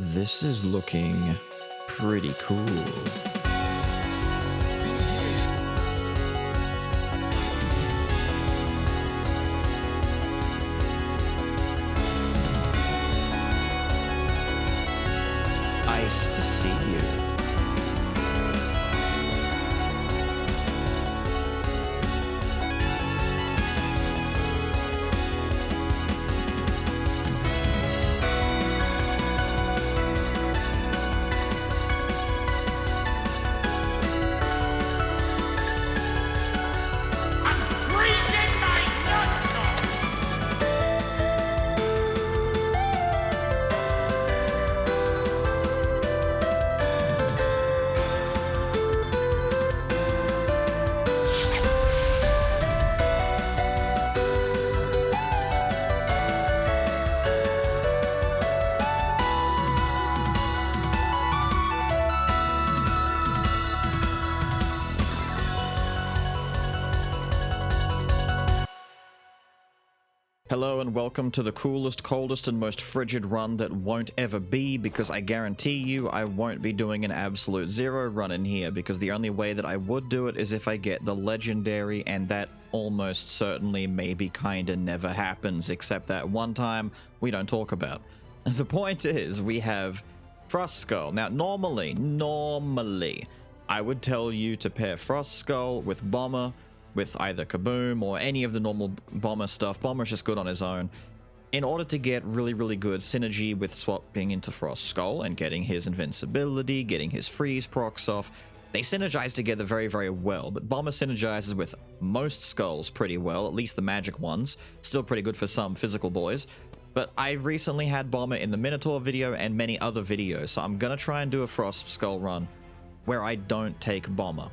This is looking pretty cool. Nice to see you. Hello and welcome to the coolest, coldest, and most frigid run that won't ever be, because I guarantee you I won't be doing an absolute zero run in here, because the only way that I would do it is if I get the legendary, and that almost certainly maybe kinda never happens, except that one time we don't talk about. The point is, we have Frost Skull. Now normally, I would tell you to pair Frost Skull with Bomber, with either Kaboom or any of the normal Bomber stuff. Bomber's just good on his own. In order to get really good synergy with swapping into Frost Skull and getting his invincibility, getting his freeze procs off, they synergize together very well. But Bomber synergizes with most skulls pretty well, at least the magic ones. Still pretty good for some physical boys. But I recently had Bomber in the Minotaur video and many other videos, so I'm gonna try and do a Frost Skull run where I don't take Bomber.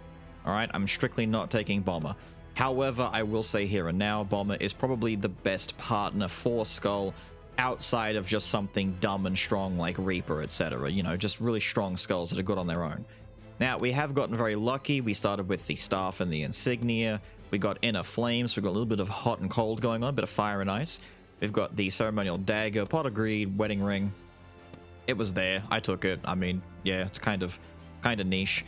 Alright, I'm strictly not taking Bomber. However, I will say here and now, Bomber is probably the best partner for Skull outside of just something dumb and strong like Reaper, etc. You know, just really strong skulls that are good on their own. Now, we have gotten very lucky. We started with the Staff and the Insignia. We got Inner Flames. We've got a little bit of hot and cold going on, a bit of fire and ice. We've got the Ceremonial Dagger, Pot of Greed, Wedding Ring. It was there. I took it. I mean, yeah, it's kind of niche.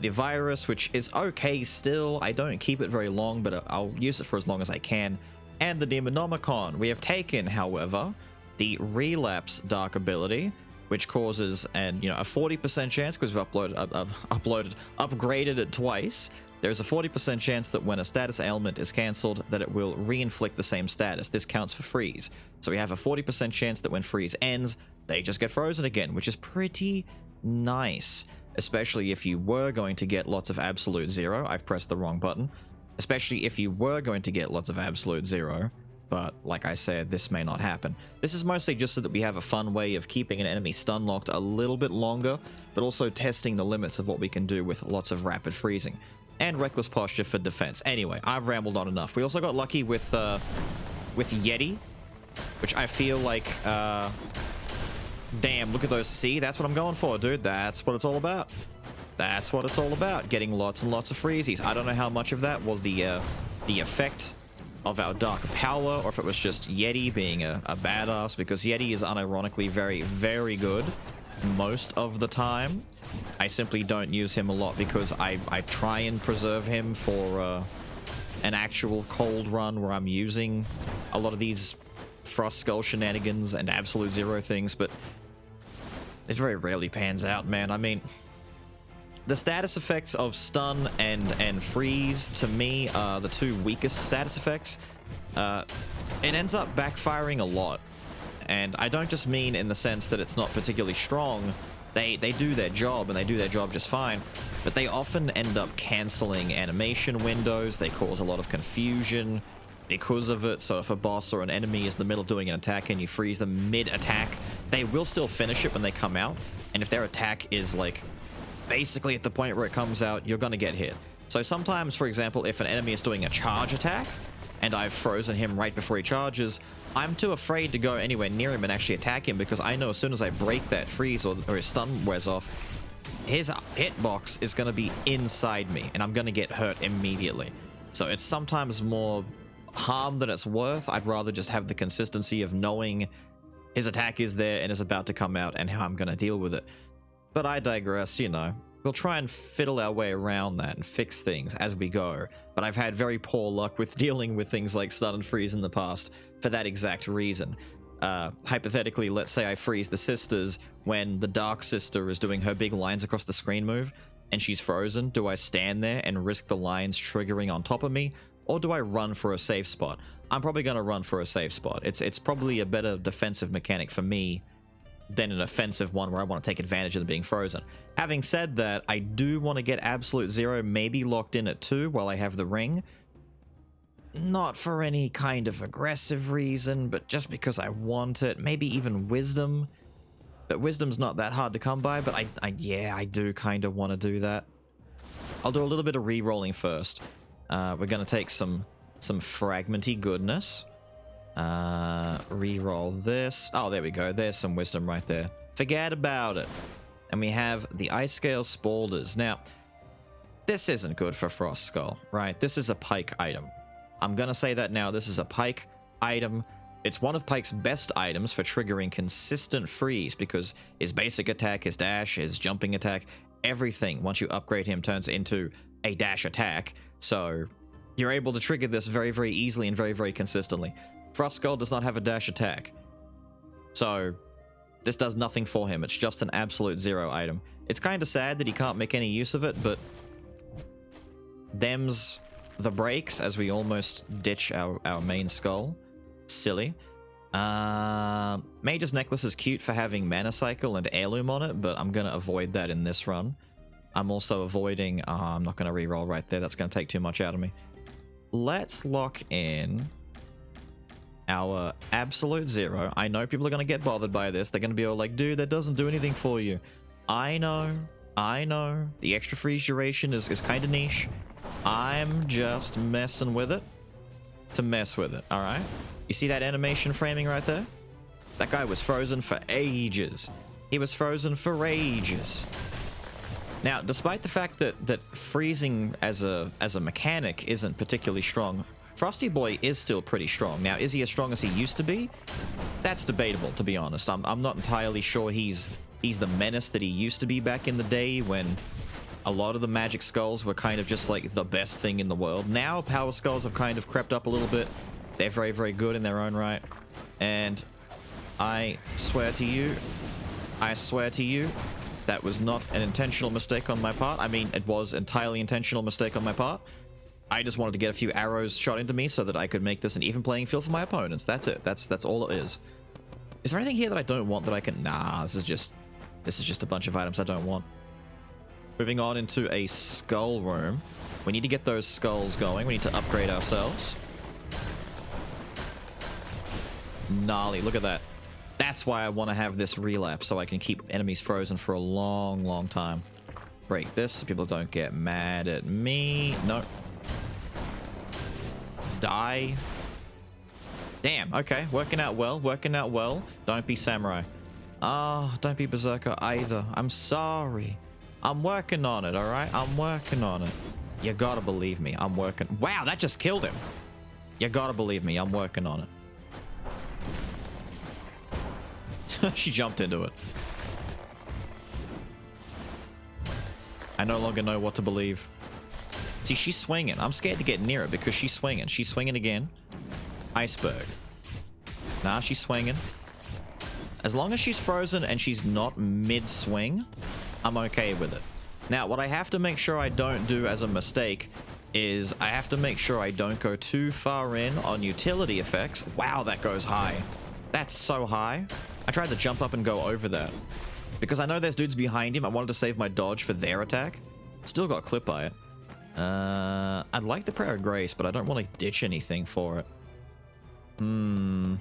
The Virus, which is okay still. I don't keep it very long, but I'll use it for as long as I can. And the Demonomicon. We have taken, however, the Relapse Dark ability, which causes a 40% chance, because we've upgraded it twice. There's a 40% chance that when a status ailment is cancelled, that it will re-inflict the same status. This counts for freeze. So we have a 40% chance that when freeze ends, they just get frozen again, which is pretty nice. Especially if you were going to get lots of absolute zero. I've pressed the wrong button. Especially if you were going to get lots of absolute zero. But like I said, this may not happen. This is mostly just so that we have a fun way of keeping an enemy stun locked a little bit longer, but also testing the limits of what we can do with lots of rapid freezing. And Reckless Posture for defense. Anyway, I've rambled on enough. We also got lucky with Yeti, which I feel like... Damn, look at those. See, that's what I'm going for, dude. That's what it's all about. That's what it's all about. Getting lots and lots of freezies. I don't know how much of that was the effect of our Dark Power, or if it was just Yeti being a badass, because Yeti is unironically very good most of the time. I simply don't use him a lot because I try and preserve him for an actual cold run where I'm using a lot of these Frost Skull shenanigans and absolute zero things, but it very rarely pans out, man. I mean, the status effects of stun and freeze, to me, are the two weakest status effects. It ends up backfiring a lot, and I don't just mean in the sense that it's not particularly strong. They do their job, and they do their job just fine, but they often end up canceling animation windows. They cause a lot of confusion because of it. So if a boss or an enemy is in the middle of doing an attack and you freeze them mid-attack, they will still finish it when they come out. And if their attack is like basically at the point where it comes out, you're gonna get hit. So sometimes, for example, if an enemy is doing a charge attack and I've frozen him right before he charges, I'm too afraid to go anywhere near him and actually attack him, because I know as soon as I break that freeze or his stun wears off, his hitbox is gonna be inside me and I'm gonna get hurt immediately. So it's sometimes more harm than it's worth. I'd rather just have the consistency of knowing his attack is there and is about to come out and how I'm going to deal with it. But I digress, you know. We'll try and fiddle our way around that and fix things as we go. But I've had very poor luck with dealing with things like stun and freeze in the past for that exact reason. Hypothetically, let's say I freeze the sisters when the Dark Sister is doing her big lines across the screen move and she's frozen. Do I stand there and risk the lines triggering on top of me? Or do I run for a safe spot? I'm probably going to run for a safe spot. It's probably a better defensive mechanic for me than an offensive one where I want to take advantage of them being frozen. Having said that, I do want to get Absolute Zero maybe locked in at 2 while I have the ring. Not for any kind of aggressive reason, but just because I want it. Maybe even Wisdom. But Wisdom's not that hard to come by, but I do kind of want to do that. I'll do a little bit of re-rolling first. We're going to take some fragmenty goodness. Re-roll this. Oh, there we go. There's some wisdom right there. Forget about it. And we have the Ice Scale Spaulders. Now, this isn't good for Frost Skull, right? This is a Pike item. I'm going to say that now. This is a Pike item. It's one of Pike's best items for triggering consistent freeze because his basic attack, his dash, his jumping attack, everything, once you upgrade him, turns into a dash attack. So you're able to trigger this very, very easily and very, very consistently. Frost Skull does not have a dash attack. So this does nothing for him. It's just an Absolute Zero item. It's kind of sad that he can't make any use of it, but them's the breaks as we almost ditch our main skull. Silly. Mage's Necklace is cute for having Mana Cycle and Heirloom on it, but I'm going to avoid that in this run. I'm also avoiding... I'm not going to reroll right there. That's going to take too much out of me. Let's lock in our Absolute Zero. I know people are going to get bothered by this. They're going to be all like, dude, that doesn't do anything for you. I know. The extra freeze duration is kind of niche. I'm just messing with it to mess with it, alright? You see that animation framing right there? That guy was frozen for ages. He was frozen for ages. Now, despite the fact that freezing as a mechanic isn't particularly strong, Frosty Boy is still pretty strong. Now, is he as strong as he used to be? That's debatable, to be honest. I'm not entirely sure he's the menace that he used to be back in the day when a lot of the magic skulls were kind of just like the best thing in the world. Now, power skulls have kind of crept up a little bit. They're very, very good in their own right. And I swear to you, that was not an intentional mistake on my part. I mean, it was entirely intentional mistake on my part. I just wanted to get a few arrows shot into me so that I could make this an even playing field for my opponents. That's it. That's all it is. Is there anything here that I don't want that I can... Nah, this is just a bunch of items I don't want. Moving on into a skull room. We need to get those skulls going. We need to upgrade ourselves. Gnarly, look at that. That's why I want to have this relapse, so I can keep enemies frozen for a long, long time. Break this so people don't get mad at me. No. Die. Damn, okay. Working out well, working out well. Don't be samurai. Don't be berserker either. I'm sorry. I'm working on it, alright? I'm working on it. You gotta believe me. I'm working... Wow, that just killed him. You gotta believe me. I'm working on it. She jumped into it. I no longer know what to believe. See, she's swinging. I'm scared to get near it because she's swinging. She's swinging again. Iceberg. Nah, she's swinging. As long as she's frozen and she's not mid-swing, I'm okay with it. Now, what I have to make sure I don't do as a mistake is I have to make sure I don't go too far in on utility effects. Wow, that goes high. That's so high. I tried to jump up and go over that. Because I know there's dudes behind him. I wanted to save my dodge for their attack. Still got clipped by it. I'd like the Prayer of Grace, but I don't want to ditch anything for it. No,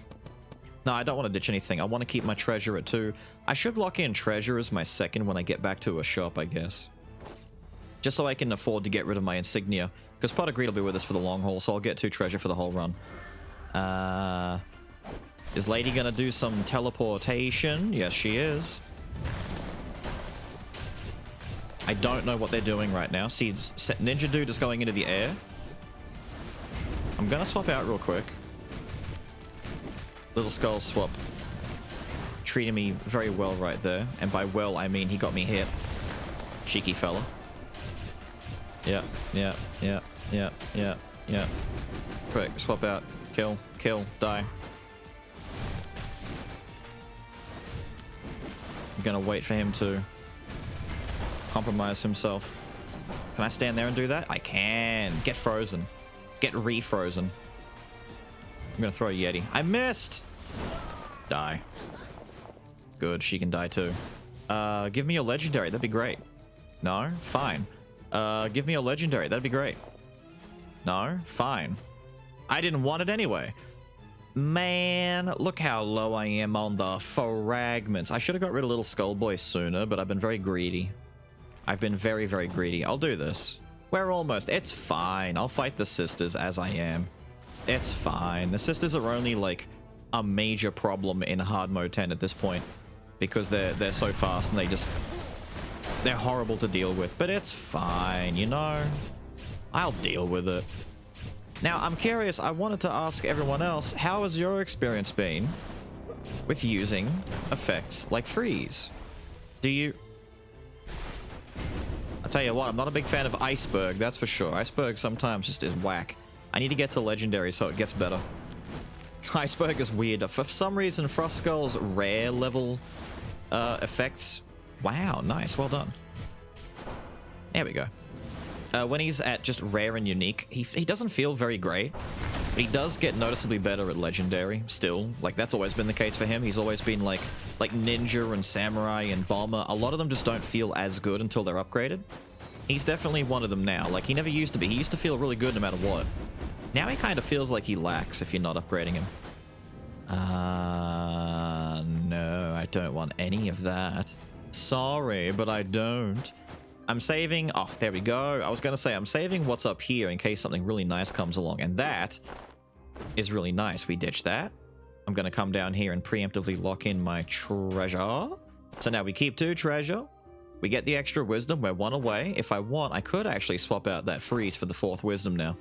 I don't want to ditch anything. I want to keep my treasure at 2. I should lock in treasure as my second when I get back to a shop, I guess. Just so I can afford to get rid of my insignia. Because Pot of Greed will be with us for the long haul, so I'll get 2 treasure for the whole run. Is Lady gonna do some teleportation? Yes, she is. I don't know what they're doing right now. See, Ninja Dude is going into the air. I'm gonna swap out real quick. Little skull swap. treating me very well right there. And by well, I mean he got me hit. Cheeky fella. Yeah, yeah, yeah, yeah, yeah, yeah. Quick, swap out. Kill, kill, die. I'm gonna wait for him to compromise himself. Can I stand there and do that? I can. Get frozen. Get refrozen. I'm gonna throw a Yeti. I missed! Die. Good, she can die too. Give me a legendary, that'd be great. No? Fine. Give me a legendary, that'd be great. No? Fine. I didn't want it anyway. Man, look how low I am on the fragments. I should have got rid of little Skullboy sooner, but I've been very greedy. I've been very, very greedy. I'll do this. We're almost. It's fine. I'll fight the sisters as I am. It's fine. The sisters are only, like, a major problem in hard mode 10 at this point. Because they're so fast and they're horrible to deal with. But it's fine, you know? I'll deal with it. Now, I'm curious. I wanted to ask everyone else, how has your experience been with using effects like freeze? Do you... I'll tell you what, I'm not a big fan of Iceberg, that's for sure. Iceberg sometimes just is whack. I need to get to Legendary so it gets better. Iceberg is weird. For some reason, Frost Skull's rare level effects... Wow, nice, well done. There we go. When he's at just rare and unique, he doesn't feel very great. But he does get noticeably better at Legendary, still. Like, that's always been the case for him. He's always been, like Ninja and Samurai and Bomber. A lot of them just don't feel as good until they're upgraded. He's definitely one of them now. Like, he never used to be. He used to feel really good no matter what. Now he kind of feels like he lacks if you're not upgrading him. No, I don't want any of that. Sorry, but I don't. I'm saving... Oh, there we go. I was going to say, I'm saving what's up here in case something really nice comes along. And that is really nice. We ditch that. I'm going to come down here and preemptively lock in my treasure. So now we keep 2 treasure. We get the extra wisdom. We're 1 away. If I want, I could actually swap out that freeze for the 4th wisdom now.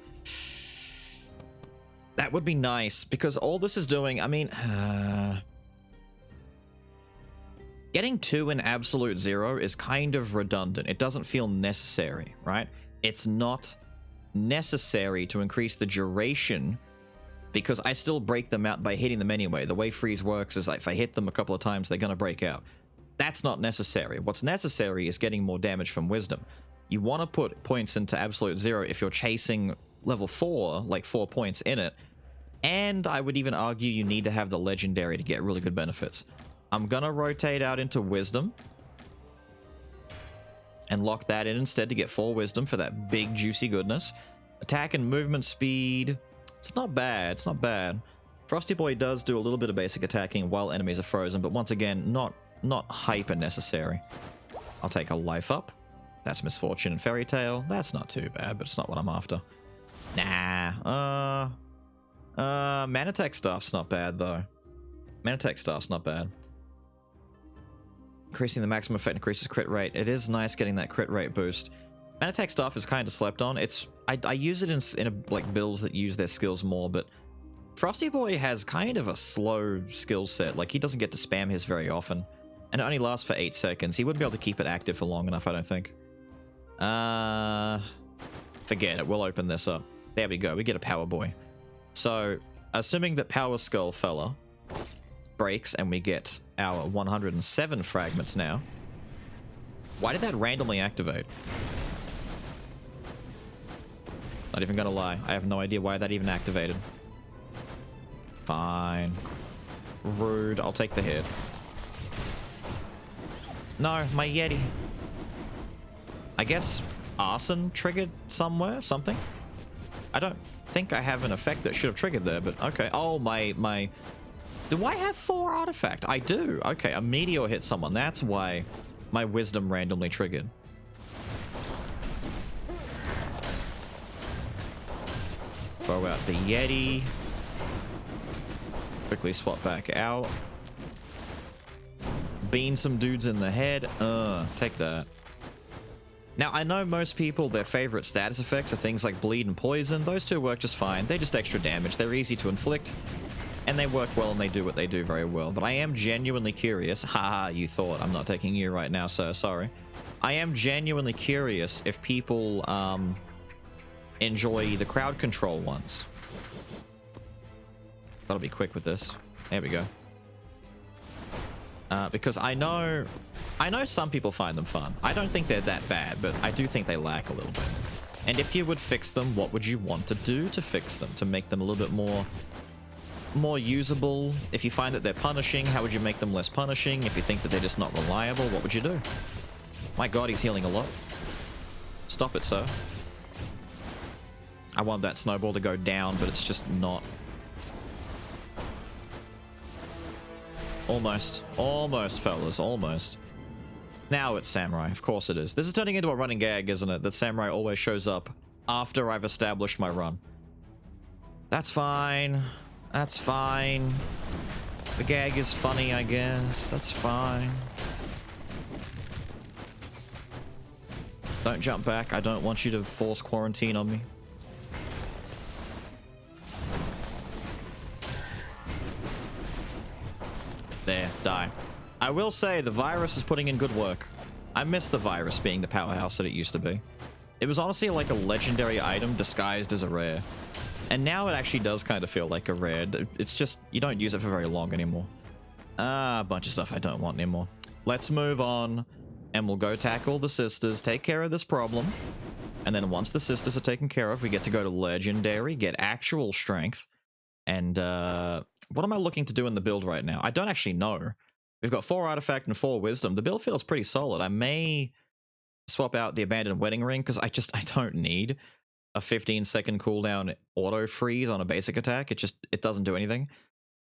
That would be nice, because all this is doing... I mean... Getting 2 in absolute 0 is kind of redundant. It doesn't feel necessary, right? It's not necessary to increase the duration because I still break them out by hitting them anyway. The way freeze works is if I hit them a couple of times, they're going to break out. That's not necessary. What's necessary is getting more damage from wisdom. You want to put points into absolute 0 if you're chasing level 4, like 4 points in it. And I would even argue you need to have the legendary to get really good benefits. I'm gonna rotate out into wisdom and lock that in instead to get 4 wisdom for that big juicy goodness. Attack and movement speed, it's not bad, it's not bad. Frosty Boy does do a little bit of basic attacking while enemies are frozen, but once again, not hyper necessary. I'll take a life up. That's Misfortune and Fairy Tale. That's not too bad, but it's not what I'm after. Nah, Manatech Staff's not bad though. Manatech Staff's not bad. Increasing the maximum effect increases crit rate. It is nice getting that crit rate boost. Manatech Staff is kind of slept on. I use it in like builds that use their skills more, but Frosty Boy has kind of a slow skill set. Like, he doesn't get to spam his very often, and it only lasts for 8 seconds. He wouldn't be able to keep it active for long enough, I don't think. Forget it. We'll open this up. There we go. We get a Power Boy. So, assuming that Power Skull fella breaks and we get our 107 fragments now. Why did that randomly activate? Not even gonna lie. I have no idea why that even activated. Fine. Rude. I'll take the hit. No, my Yeti. I guess arson triggered somewhere, something. I don't think I have an effect that should have triggered there, but okay. Oh, my... Do I have 4 artifact? I do. Okay, a meteor hit someone. That's why my wisdom randomly triggered. Throw out the Yeti. Quickly swap back out. Bean some dudes in the head. Take that. Now, I know most people, their favorite status effects are things like bleed and poison. Those 2 work just fine. They're just extra damage. They're easy to inflict. And they work well and they do what they do very well. But I am genuinely curious. Haha, you thought. I'm not taking you right now, sir. Sorry. I am genuinely curious if people enjoy the crowd control ones. That'll be quick with this. There we go. Because I know some people find them fun. I don't think they're that bad, but I do think they lack a little bit. And if you would fix them, what would you want to do to fix them? To make them a little bit more usable? If you find that they're punishing, how would you make them less punishing? If you think that they're just not reliable, what would you do? My god, he's healing a lot. Stop it, sir. I want that snowball to go down, but it's just not. Almost. Almost, fellas. Almost. Now it's Samurai. Of course it is. This is turning into a running gag, isn't it? That Samurai always shows up after I've established my run. That's fine. That's fine. The gag is funny, I guess. That's fine. Don't jump back. I don't want you to force quarantine on me. There, die. I will say the virus is putting in good work. I miss the virus being the powerhouse that it used to be. It was honestly like a legendary item disguised as a rare. And now it actually does kind of feel like a rare. It's just, you don't use it for very long anymore. A bunch of stuff I don't want anymore. Let's move on, and we'll go tackle the sisters, take care of this problem. And then once the sisters are taken care of, we get to go to legendary, get actual strength. And, what am I looking to do in the build right now? I don't actually know. We've got 4 artifact and 4 wisdom. The build feels pretty solid. I may swap out the abandoned wedding ring because I don't need a 15-second cooldown auto freeze on a basic attack. It doesn't do anything.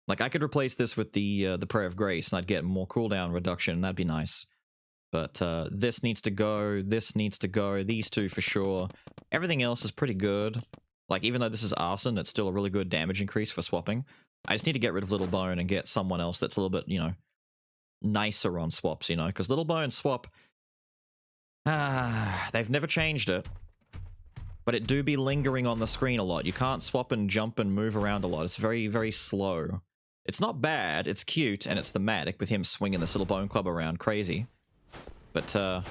Like, I could replace this with the prayer of grace and I'd get more cooldown reduction, and that'd be nice. But this needs to go, this needs to go, these two for sure. Everything else is pretty good. Like, even though this is arson, it's still a really good damage increase for swapping. I just need to get rid of Little Bone and get someone else that's a little bit, you know, nicer on swaps, you know? Because Little Bone swap, they've never changed it. But it do be lingering on the screen a lot. You can't swap and jump and move around a lot. It's very, very slow. It's not bad, it's cute, and it's thematic with him swinging this Little Bone Club around crazy. But, to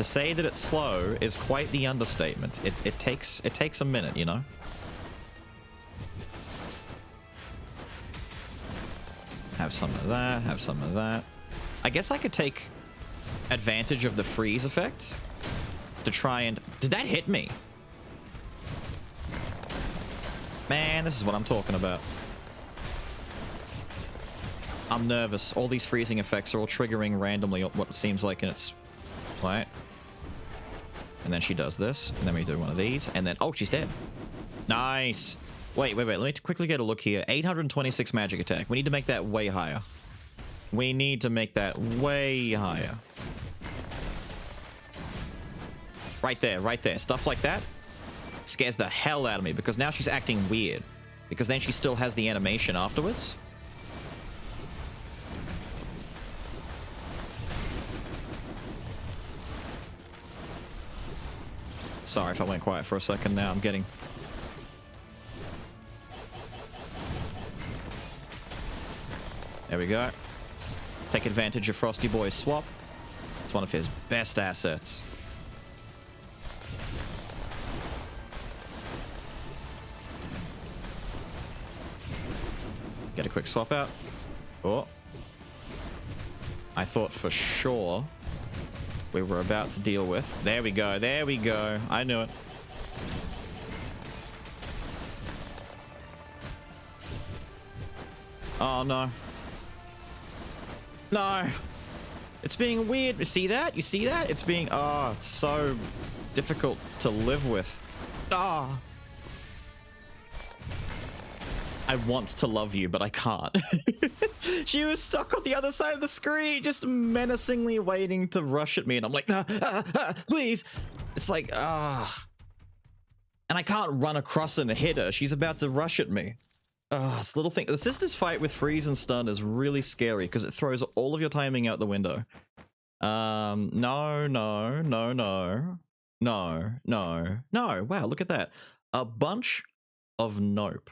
say that it's slow is quite the understatement. It takes a minute, you know? Have some of that, have some of that. I guess I could take advantage of the freeze effect to try and... Did that hit me? Man, this is what I'm talking about. I'm nervous. All these freezing effects are all triggering randomly what it seems like, and it's... Right. And then she does this, and then we do one of these, and then... Oh, she's dead. Nice. Wait. Let me quickly get a look here. 826 magic attack. We need to make that way higher. We need to make that way higher. Right there, right there. Stuff like that scares the hell out of me, because now she's acting weird. Because then she still has the animation afterwards. Sorry if I went quiet for a second now. I'm getting... There we go. Take advantage of Frosty Boy's swap. It's one of his best assets. Get a quick swap out. Oh. I thought for sure we were about to deal with. There we go. There we go. I knew it. Oh, no. No. It's being weird. You see that? You see that? It's being... Oh, it's so difficult to live with. Ah. Oh. I want to love you, but I can't. She was stuck on the other side of the screen, just menacingly waiting to rush at me, and I'm like, please. It's like, and I can't run across and hit her. She's about to rush at me. This little thing. The sisters fight with freeze and stun is really scary because it throws all of your timing out the window. No. Wow, look at that. A bunch of nope.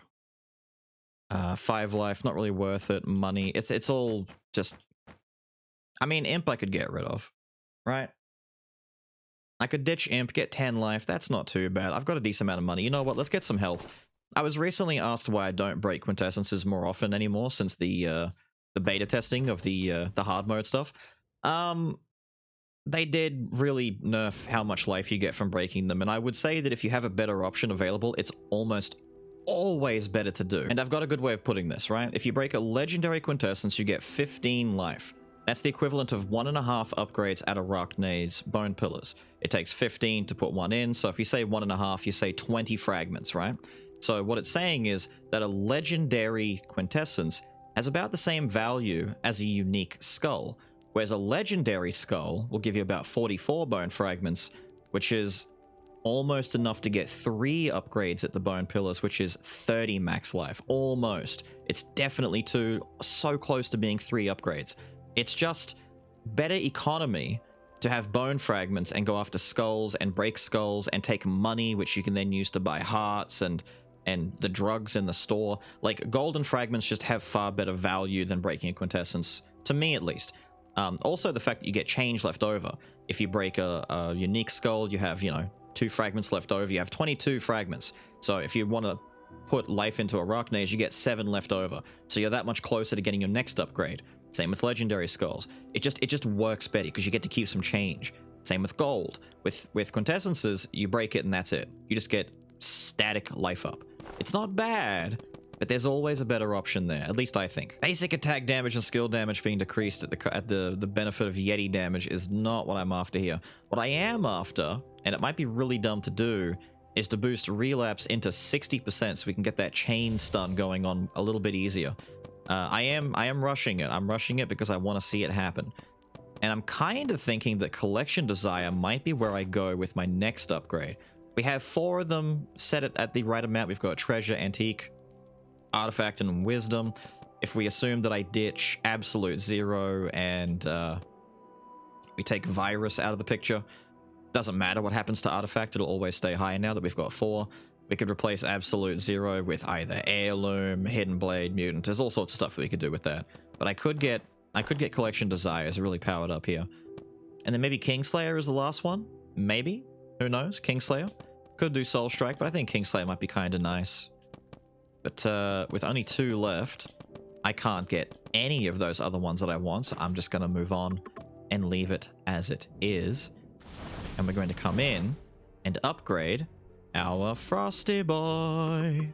5 life, not really worth it. Money, it's all just... I mean, Imp I could get rid of, right? I could ditch Imp, get 10 life, that's not too bad. I've got a decent amount of money. You know what, let's get some health. I was recently asked why I don't break quintessences more often anymore since the beta testing of the hard mode stuff. They did really nerf how much life you get from breaking them, and I would say that if you have a better option available, it's almost always better to do. And I've got a good way of putting this, right? If you break a legendary quintessence, you get 15 life. That's the equivalent of 1.5 upgrades at Arachne's Bone Pillars. It takes 15 to put one in, so if you say 1.5, you say 20 fragments, right? So what it's saying is that a legendary quintessence has about the same value as a unique skull, whereas a legendary skull will give you about 44 bone fragments, which is almost enough to get 3 upgrades at the Bone Pillars, which is 30 max life. Almost. It's definitely 2, so close to being 3 upgrades. It's just better economy to have bone fragments and go after skulls and break skulls and take money, which you can then use to buy hearts and the drugs in the store. Like, golden fragments just have far better value than breaking a quintessence, to me at least. Also, the fact that you get change left over. If you break a unique skull, you have, 2 fragments left over. You have 22 fragments. So if you want to put life into Arachnes, you get 7 left over. So you're that much closer to getting your next upgrade. Same with legendary skulls. It just works better because you get to keep some change. Same with gold. With quintessences, you break it and that's it. You just get static life up. It's not bad, but there's always a better option there, at least I think. Basic attack damage and skill damage being decreased at the benefit of Yeti damage is not what I'm after here. What I am after, and it might be really dumb to do, is to boost relapse into 60% so we can get that chain stun going on a little bit easier. I am rushing it. I'm rushing it because I want to see it happen. And I'm kind of thinking that Collection Desire might be where I go with my next upgrade. We have 4 of them set at the right amount. We've got Treasure, Antique, Artifact, and Wisdom. If we assume that I ditch Absolute Zero and we take Virus out of the picture, doesn't matter what happens to Artifact, it'll always stay high now that we've got 4. We could replace Absolute Zero with either Heirloom, Hidden Blade, Mutant. There's all sorts of stuff that we could do with that. But I could get Collection Desires really powered up here. And then maybe Kingslayer is the last one? Maybe? Who knows? Kingslayer? Could do Soul Strike, but I think Kingslayer might be kind of nice. But with only 2 left, I can't get any of those other ones that I want, so I'm just going to move on and leave it as it is. And we're going to come in and upgrade our Frosty Boy.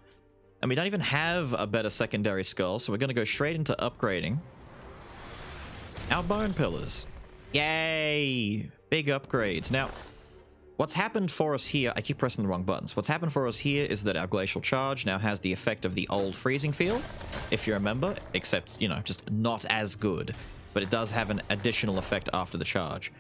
And we don't even have a better secondary skull, so we're going to go straight into upgrading our Bone Pillars. Yay! Big upgrades. Now, what's happened for us here... I keep pressing the wrong buttons. What's happened for us here is that our Glacial Charge now has the effect of the old Freezing Field, if you remember, except, just not as good. But it does have an additional effect after the charge.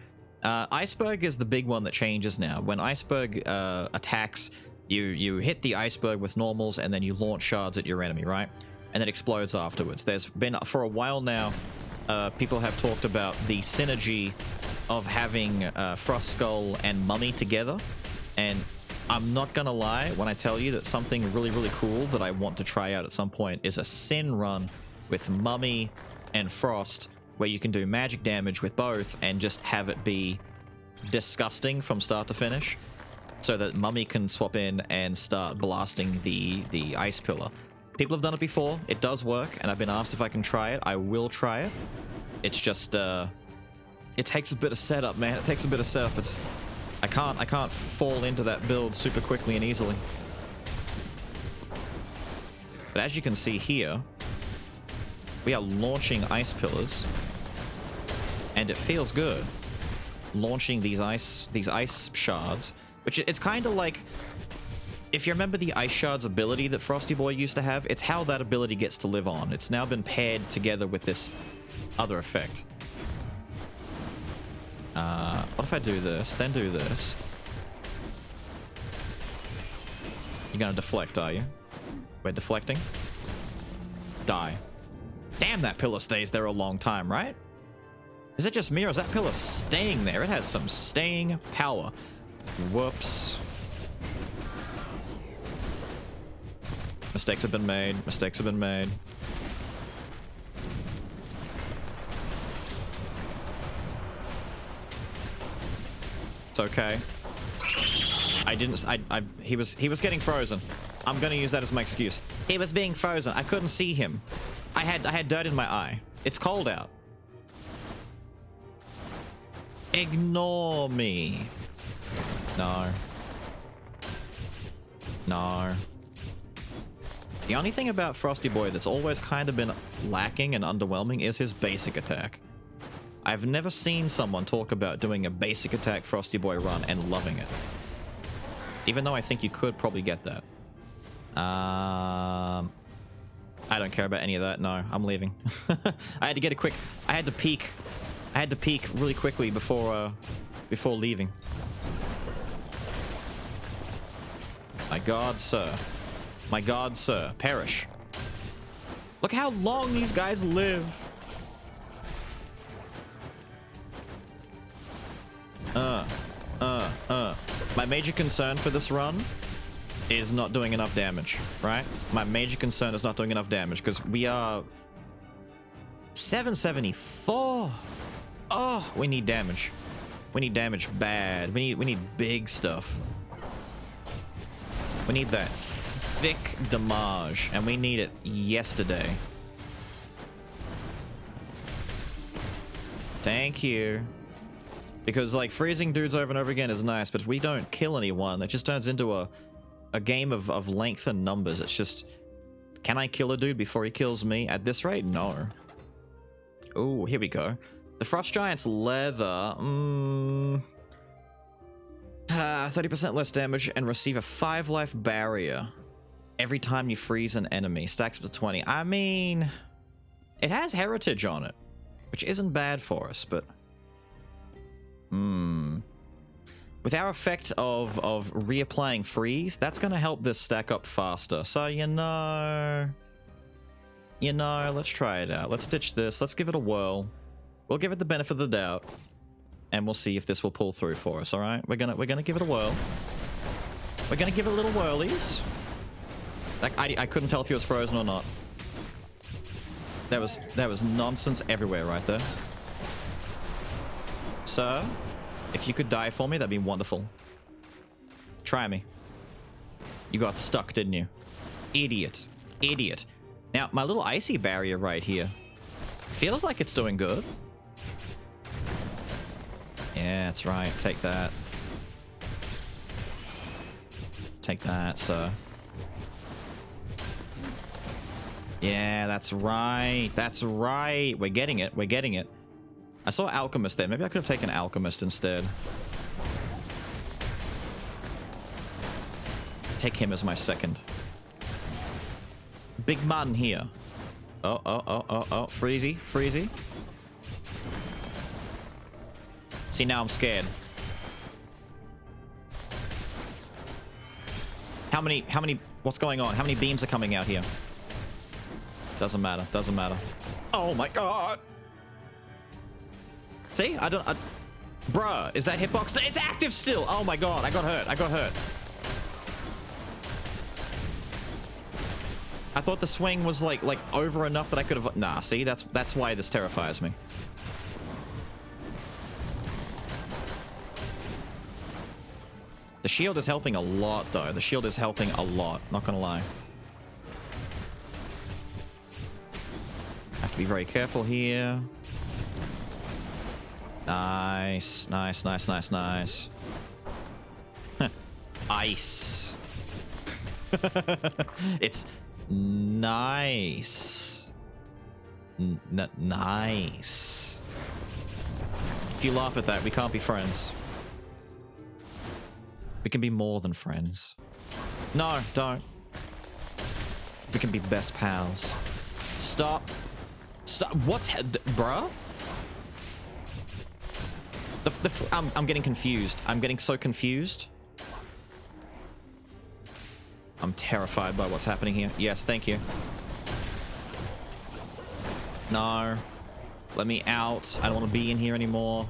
Iceberg is the big one that changes now. When Iceberg attacks, you hit the Iceberg with normals and then you launch shards at your enemy, right? And it explodes afterwards. There's been, for a while now, people have talked about the synergy of having Frost Skull and Mummy together. And I'm not gonna lie when I tell you that something really, really cool that I want to try out at some point is a Sin run with Mummy and Frost, where you can do magic damage with both and just have it be disgusting from start to finish, so that Mummy can swap in and start blasting the ice pillar. People have done it before. It does work, and I've been asked if I can try it. I will try it. It's just it takes a bit of setup, man. It takes a bit of setup. I can't fall into that build super quickly and easily. But as you can see here, we are launching ice pillars, and it feels good launching these ice shards, which it's kind of like, if you remember the ice shards ability that Frosty Boy used to have, it's how that ability gets to live on. It's now been paired together with this other effect. What if I do this, then do this? You're gonna deflect, are you? We're deflecting. Die. Damn, that pillar stays there a long time, right? Is it just me, or is that pillar staying there? It has some staying power. Whoops. Mistakes have been made. Mistakes have been made. It's okay. He was getting frozen. I'm gonna use that as my excuse. He was being frozen. I couldn't see him. I had dirt in my eye. It's cold out. Ignore me. No. No. The only thing about Frosty Boy that's always kind of been lacking and underwhelming is his basic attack. I've never seen someone talk about doing a basic attack Frosty Boy run and loving it. Even though I think you could probably get that. I don't care about any of that. No, I'm leaving. I had to get a quick... I had to peek really quickly before leaving. My god, sir. My god, sir. Perish. Look how long these guys live. My major concern for this run is not doing enough damage, right? My major concern is not doing enough damage because we are 774. Oh, we need damage. We need damage bad. We need big stuff. We need that thick damage, and we need it yesterday. Thank you. Because, like, freezing dudes over and over again is nice, but if we don't kill anyone, it just turns into a game of length and numbers. It's just, can I kill a dude before he kills me? At this rate, no. Ooh, here we go. The Frost Giant's leather. 30% less damage and receive a 5 life barrier every time you freeze an enemy. Stacks up to 20. I mean, it has heritage on it, which isn't bad for us, but... With our effect of reapplying freeze, that's going to help this stack up faster. So, you know, let's try it out. Let's ditch this. Let's give it a whirl. We'll give it the benefit of the doubt, and we'll see if this will pull through for us. All right, we're gonna give it a whirl. We're gonna give it a little whirlies. Like I couldn't tell if he was frozen or not. That was nonsense everywhere right there. Sir, if you could die for me, that'd be wonderful. Try me. You got stuck, didn't you? Idiot. Idiot. Now, my little icy barrier right here feels like it's doing good. Yeah, that's right. Take that. Take that, sir. Yeah, that's right. That's right. We're getting it. We're getting it. I saw Alchemist there. Maybe I could have taken Alchemist instead. Take him as my second. Big man here. Oh. Freezy. Freezy. See, now I'm scared. How many, what's going on? How many beams are coming out here? Doesn't matter. Doesn't matter. Oh my god. See? Bruh, is that hitbox? It's active still! Oh my god, I got hurt. I got hurt. I thought the swing was like over enough that I could have... Nah, see? That's why this terrifies me. The shield is helping a lot, though. The shield is helping a lot, not gonna lie. Have to be very careful here. Nice. Nice, nice, nice, nice. Ice. It's nice. Nice. If you laugh at that, we can't be friends. We can be more than friends. No, don't. We can be best pals. Stop. Stop. What's... Bruh? I'm getting confused. I'm getting so confused. I'm terrified by what's happening here. Yes, thank you. No. Let me out. I don't want to be in here anymore.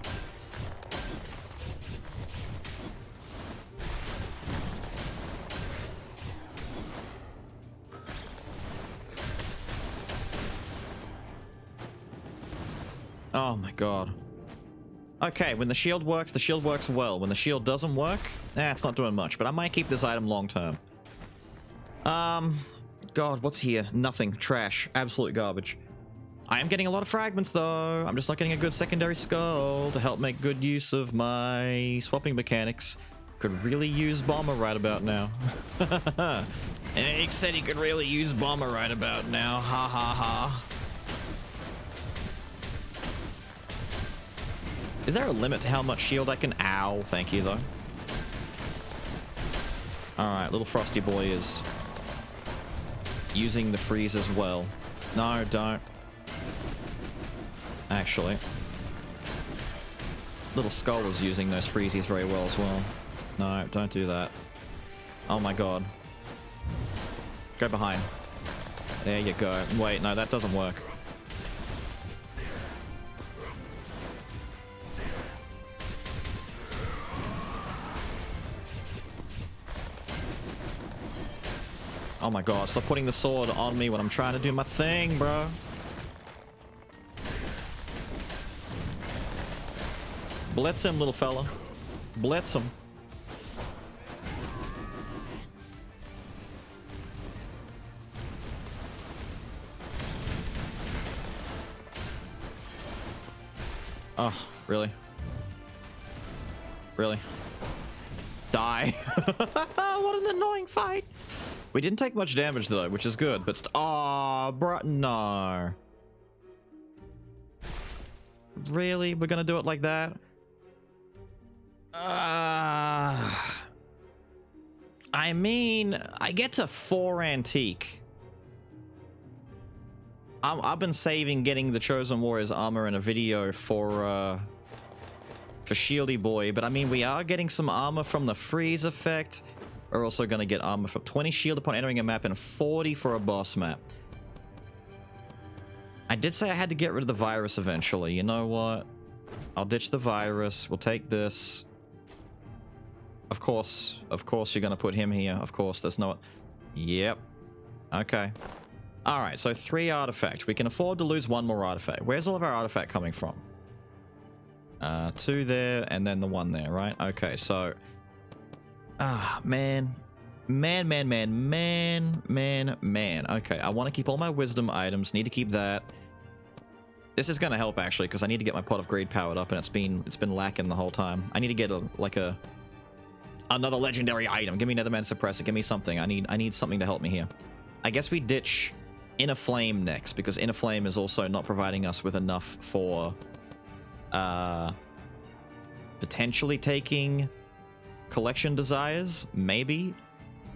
Oh my god. Okay, when the shield works well. When the shield doesn't work, it's not doing much. But I might keep this item long term. God, what's here? Nothing. Trash. Absolute garbage. I am getting a lot of fragments, though. I'm just not getting a good secondary skull to help make good use of my swapping mechanics. Could really use bomber right about now. And Ike said he could really use bomber right about now. Ha ha ha. Is there a limit to how much shield I can... Ow, thank you, though. Alright, little frosty boy is using the freeze as well. No, don't. Actually. Little Skull is using those freezies very well as well. No, don't do that. Oh my god. Go behind. There you go. Wait, no, that doesn't work. Oh my god, stop putting the sword on me when I'm trying to do my thing, bro. Blitz him, little fella. Blitz him. Oh, really? Really? Die. What an annoying fight. We didn't take much damage though, which is good, but oh, bruh, no. Really? We're gonna do it like that? I mean, I get to 4 antique. I've been saving getting the Chosen Warrior's armor in a video for Shieldy Boy, but I mean, we are getting some armor from the freeze effect. We're also going to get armor for 20 shield upon entering a map and 40 for a boss map. I did say I had to get rid of the virus eventually. You know what? I'll ditch the virus. We'll take this. Of course you're going to put him here. Of course, there's no... Yep. Okay. Alright, so 3 artifacts. We can afford to lose 1 more artifact. Where's all of our artifact coming from? 2 there, and then the 1 there, right? Okay, so... man. Okay, I want to keep all my wisdom items. Need to keep that. This is going to help, actually, because I need to get my Pot of Greed powered up, and it's been lacking the whole time. I need to get another legendary item. Give me Netherman Suppressor. Give me something. I need something to help me here. I guess we ditch Inner Flame next, because Inner Flame is also not providing us with enough for potentially taking Collection Desires. Maybe.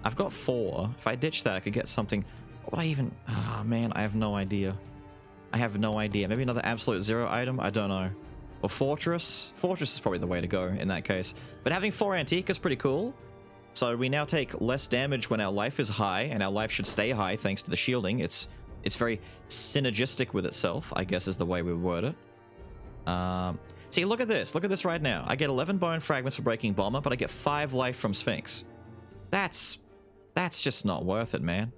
I've got 4. If I ditch that, I could get something. What would I even... Ah, man, I have no idea. I have no idea. Maybe another Absolute Zero item? I don't know. Or Fortress? Fortress is probably the way to go in that case. But having 4 Antique is pretty cool. So we now take less damage when our life is high, and our life should stay high thanks to the shielding. It's very synergistic with itself, I guess is the way we word it. See, look at this. Look at this right now. I get 11 bone fragments for breaking Bomber, but I get 5 life from Sphinx. That's just not worth it, man.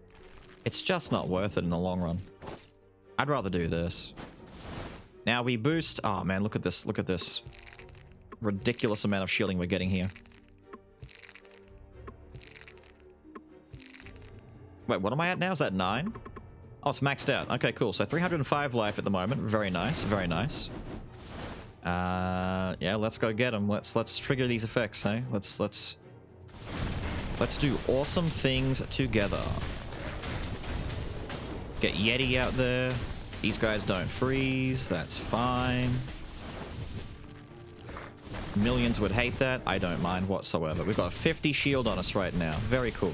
It's just not worth it in the long run. I'd rather do this. Now we boost... Oh, man, look at this. Look at this. Ridiculous amount of shielding we're getting here. Wait, what am I at now? Is that 9? Oh, it's maxed out. Okay, cool. So 305 life at the moment. Very nice. Very nice. Yeah, let's go get them. Let's trigger these effects, eh? Let's do awesome things together. Get Yeti out there. These guys don't freeze. That's fine. Millions would hate that. I don't mind whatsoever. We've got 50 shield on us right now. Very cool.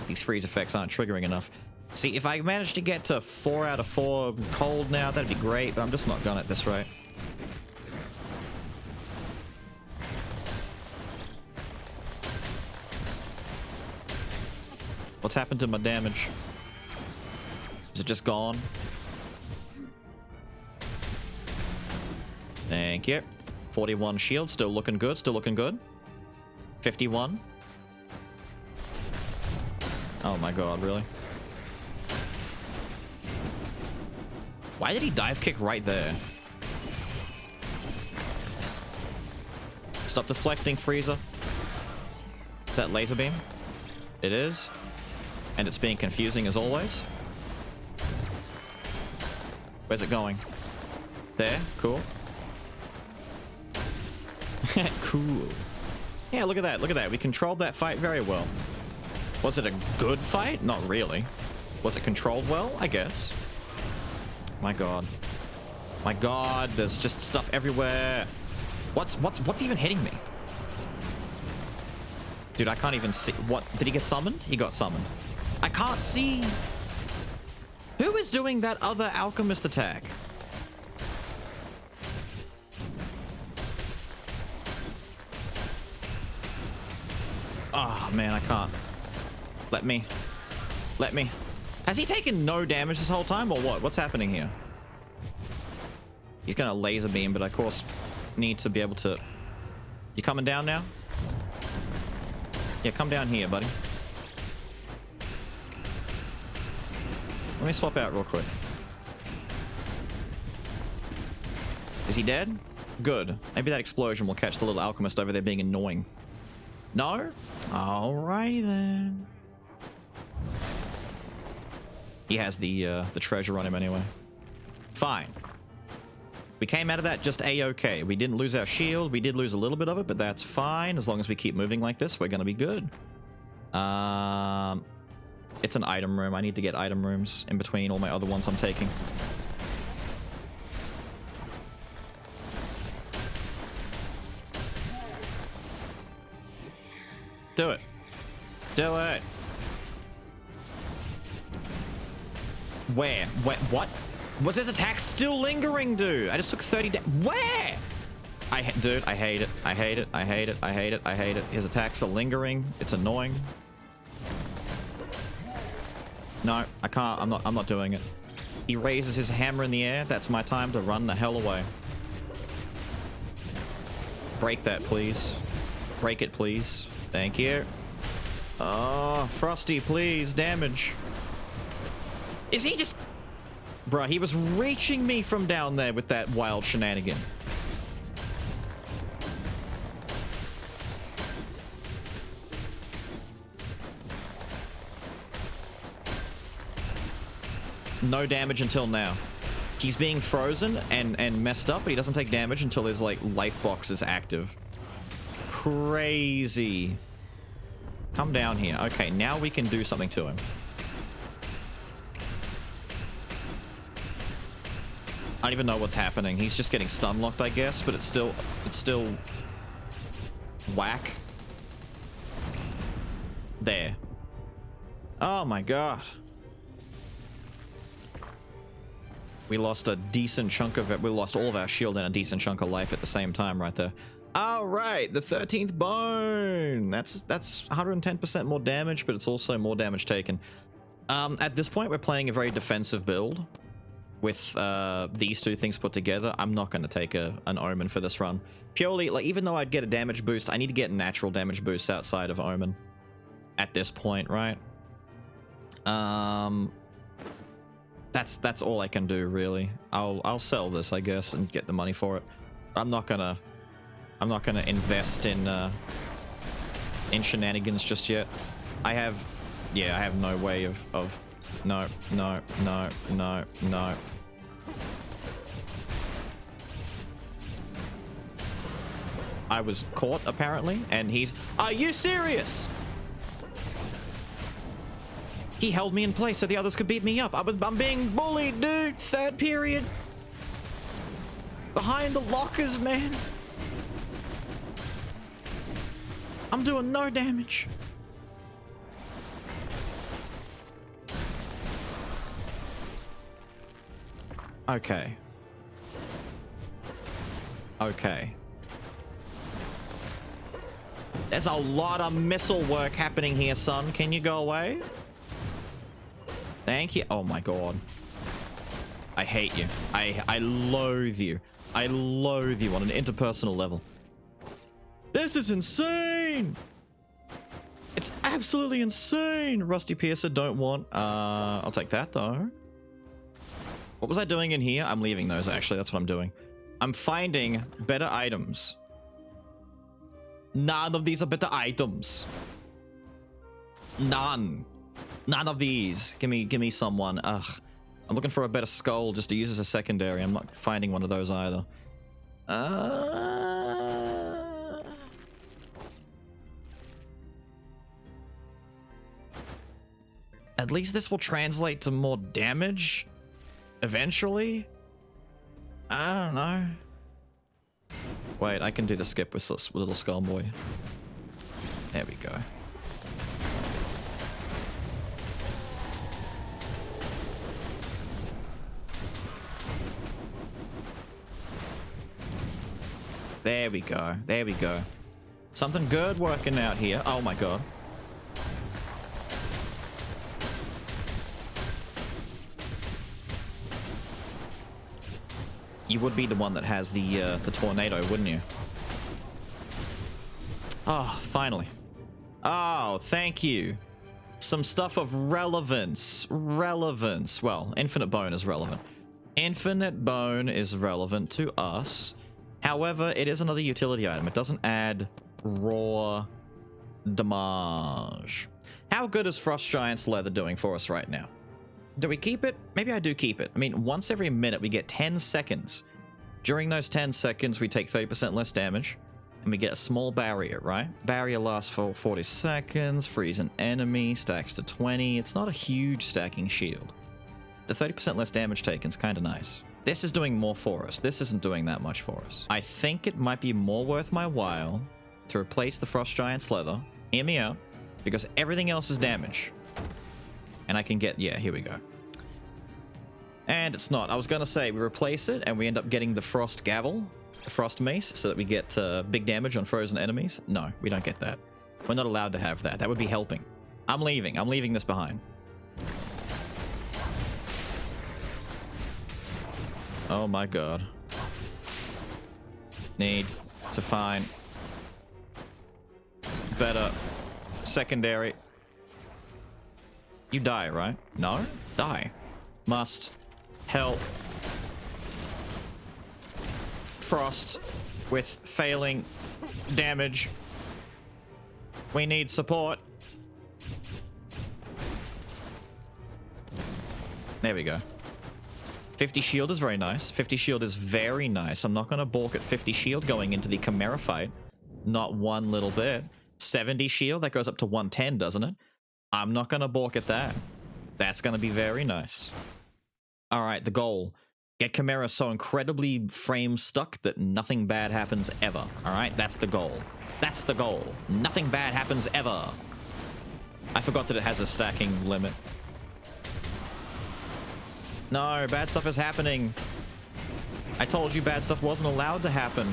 These freeze effects aren't triggering enough. See, if I manage to get to 4 out of 4 cold now, that'd be great, but I'm just not gonna at this rate. What's happened to my damage? Is it just gone? Thank you. 41 shield, still looking good, still looking good. 51. Oh my god, really? Why did he dive kick right there? Stop deflecting, Frieza. Is that laser beam? It is. And it's being confusing as always. Where's it going? There. Cool. Cool. Yeah, look at that. Look at that. We controlled that fight very well. Was it a good fight? Not really. Was it controlled well? I guess. My god. My god, there's just stuff everywhere. What's even hitting me? Dude, I can't even see. What? Did he get summoned? He got summoned. I can't see. Who is doing that other alchemist attack? Oh, man, I can't. Let me. Has he taken no damage this whole time or what? What's happening here? He's gonna laser beam, but I, of course, need to be able to... You coming down now? Yeah, come down here, buddy. Let me swap out real quick. Is he dead? Good. Maybe that explosion will catch the little alchemist over there being annoying. No? Alrighty then. He has the treasure on him anyway. Fine. We came out of that just a-okay. We didn't lose our shield. We did lose a little bit of it, but that's fine. As long as we keep moving like this, we're gonna be good. It's an item room. I need to get item rooms in between all my other ones I'm taking. Do it. Do it. Where? What? Was his attack still lingering, dude? I just took 30 Where? Dude, I hate it. I hate it. I hate it. I hate it. I hate it. His attacks are lingering. It's annoying. No, I can't. I'm not doing it. He raises his hammer in the air. That's my time to run the hell away. Break that, please. Break it, please. Thank you. Oh, Frosty, please. Damage. Is he just... Bruh, he was reaching me from down there with that wild shenanigan. No damage until now. He's being frozen and messed up, but he doesn't take damage until his, like, life box is active. Crazy. Come down here. Okay, now we can do something to him. I don't even know what's happening. He's just getting stun locked, I guess, but it's still whack. There. Oh my god. We lost a decent chunk of it. We lost all of our shield and a decent chunk of life at the same time right there. All right, the 13th bone. That's 110% more damage, but it's also more damage taken. At this point, we're playing a very defensive build. With these two things put together, I'm not going to take an Omen for this run. Purely, like, even though I'd get a damage boost, I need to get natural damage boosts outside of Omen. At this point, right? That's all I can do, really. I'll sell this, I guess, and get the money for it. I'm not gonna invest in shenanigans just yet. I have no way of no. I was caught, apparently, and he's... Are you serious? He held me in place so the others could beat me up. I'm being bullied, dude. Third period. Behind the lockers, man. I'm doing no damage. Okay. Okay. There's a lot of missile work happening here, son. Can you go away? Thank you. Oh my god. I hate you. I loathe you. I loathe you on an interpersonal level. This is insane! It's absolutely insane! Rusty Piercer, don't want. I'll take that, though. What was I doing in here? I'm leaving those, actually. That's what I'm doing. I'm finding better items. None of these are better items. None. None of these. Give me someone. Ugh. I'm looking for a better skull just to use as a secondary. I'm not finding one of those either. At least this will translate to more damage eventually. I don't know. Wait, I can do the skip with little skull boy. There we go. There we go. There we go. Something good working out here. Oh my god. You would be the one that has the tornado, wouldn't you? Oh, finally. Oh, thank you. Some stuff of relevance. Relevance. Well, infinite bone is relevant. Infinite bone is relevant to us. However, it is another utility item. It doesn't add raw damage. How good is Frost Giant's leather doing for us right now? Do we keep it? Maybe I do keep it. I mean, once every minute we get 10 seconds. During those 10 seconds, we take 30% less damage. And we get a small barrier, right? Barrier lasts for 40 seconds. Freeze an enemy. Stacks to 20. It's not a huge stacking shield. The 30% less damage taken is kind of nice. This is doing more for us. This isn't doing that much for us. I think it might be more worth my while to replace the Frost Giant's leather. Hear me out. Because everything else is damage. And I can get... Yeah, here we go. And it's not. I was going to say, we replace it, and we end up getting the Frost Gavel, the Frost Mace, so that we get big damage on frozen enemies. No, we don't get that. We're not allowed to have that. That would be helping. I'm leaving. I'm leaving this behind. Oh my god. Need to find better secondary. You die, right? No? Die. Must help Frost with failing damage. We need support. There we go. 50 shield is very nice. 50 shield is very nice. I'm not going to balk at 50 shield going into the Chimera fight. Not one little bit. 70 shield, that goes up to 110, doesn't it? I'm not going to balk at that. That's going to be very nice. All right, the goal. Get Chimera so incredibly frame stuck that nothing bad happens ever. All right, that's the goal. That's the goal. Nothing bad happens ever. I forgot that it has a stacking limit. No, bad stuff is happening. I told you bad stuff wasn't allowed to happen.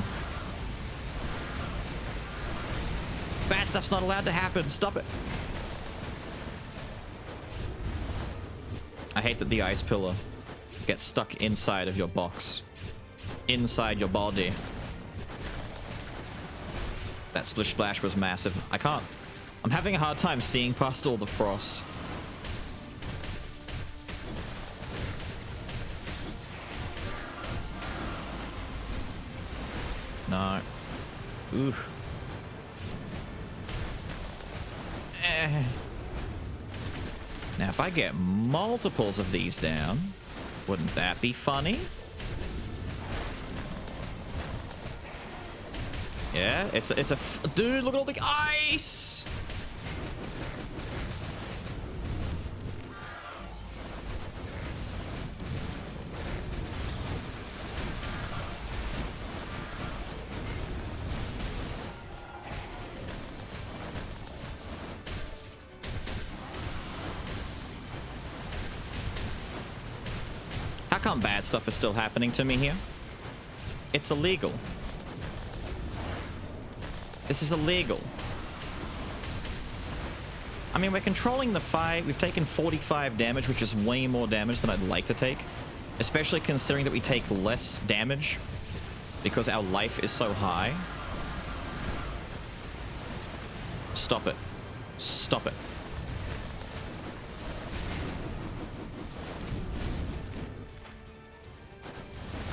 Bad stuff's not allowed to happen. Stop it. I hate that the ice pillar gets stuck inside of your box. Inside your body. That splish splash was massive. I can't. I'm having a hard time seeing past all the frost. No. Ooh. Now, if I get multiples of these down, wouldn't that be funny? Yeah, it's a dude, look at all the ice! How come bad stuff is still happening to me here? It's illegal. This is illegal. I mean, we're controlling the fight. We've taken 45 damage, which is way more damage than I'd like to take. Especially considering that we take less damage because our life is so high. Stop it. Stop it.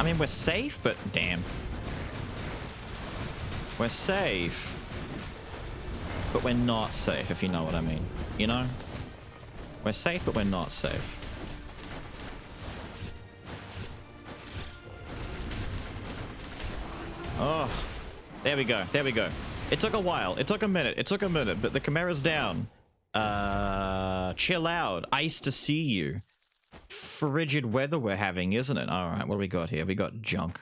mean, we're safe, but damn. We're safe. But we're not safe, if you know what I mean. You know? We're safe, but we're not safe. Oh. There we go. There we go. It took a while. It took a minute. It took a minute, but the Chimera's down. Chill out. Ice to see you. Frigid weather we're having, isn't it? All right, what do we got here? We got junk.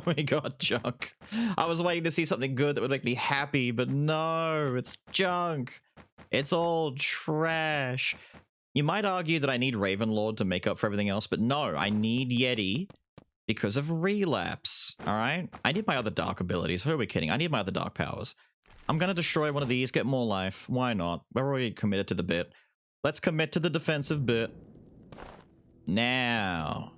We got junk. I was waiting to see something good that would make me happy, but no, it's junk. It's all trash. You might argue that I need Ravenlord to make up for everything else, but no, I need Yeti because of relapse. All right? I need my other dark abilities. Who are we kidding? I need my other dark powers. I'm going to destroy one of these, get more life. Why not? We're already committed to the bit. Let's commit to the defensive bit. Now.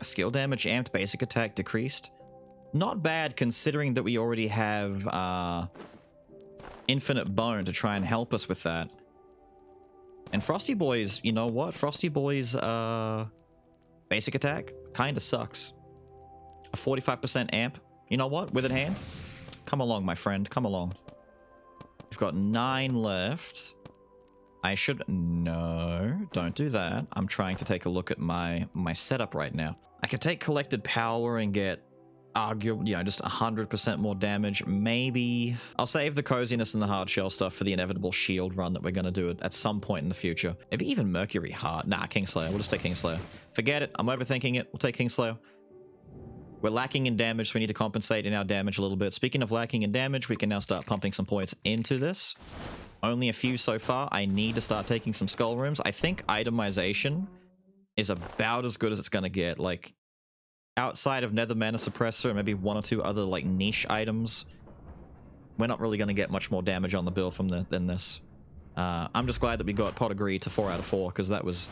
Skill damage amped, basic attack decreased. Not bad considering that we already have Infinite Bone to try and help us with that. And Frosty Boy's, you know what? Frosty Boy's basic attack kinda sucks. A 45% amp. You know what? With it hand. Come along, my friend. Come along. We've got 9 left. I should... No, don't do that. I'm trying to take a look at my setup right now. I could take Collected Power and get, arguably, you know, just 100% more damage. Maybe... I'll save the coziness and the hard shell stuff for the inevitable shield run that we're going to do at some point in the future. Maybe even Mercury Heart. Nah, Kingslayer. We'll just take Kingslayer. Forget it. I'm overthinking it. We'll take Kingslayer. We're lacking in damage, so we need to compensate in our damage a little bit. Speaking of lacking in damage, we can now start pumping some points into this. Only a few so far. I need to start taking some skull rooms. I think itemization is about as good as it's going to get. Like, outside of Nether Mana Suppressor and maybe 1 or 2 other, like, niche items, we're not really going to get much more damage on the build than this. I'm just glad that we got Pot of Greed to 4 out of 4, because that was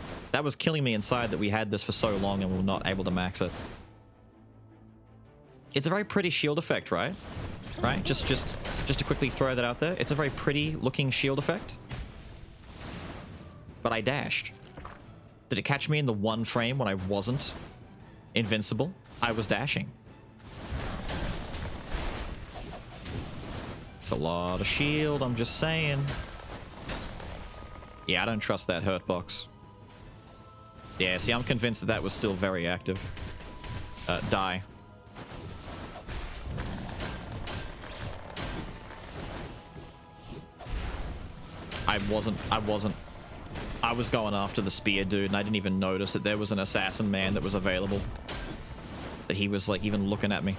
killing me inside that we had this for so long and we were not able to max it. It's a very pretty shield effect, right? Right? Just to quickly throw that out there. It's a very pretty looking shield effect. But I dashed. Did it catch me in the one frame when I wasn't invincible? I was dashing. It's a lot of shield, I'm just saying. Yeah, I don't trust that hurt box. Yeah, see, I'm convinced that that was still very active. Die. I was going after the spear dude, and I didn't even notice that there was an assassin man that was available. That he was, like, even looking at me.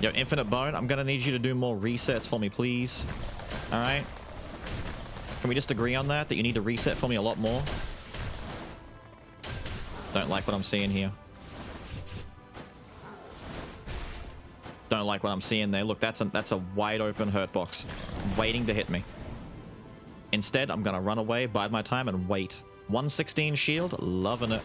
Yo, Infinite Bone, I'm gonna need you to do more resets for me, please. Alright? Can we just agree on that? That you need to reset for me a lot more? Don't like what I'm seeing here. Don't like what I'm seeing there. Look, that's a wide open hurt box waiting to hit me. Instead, I'm gonna run away, bide my time, and wait. 116 shield, loving it.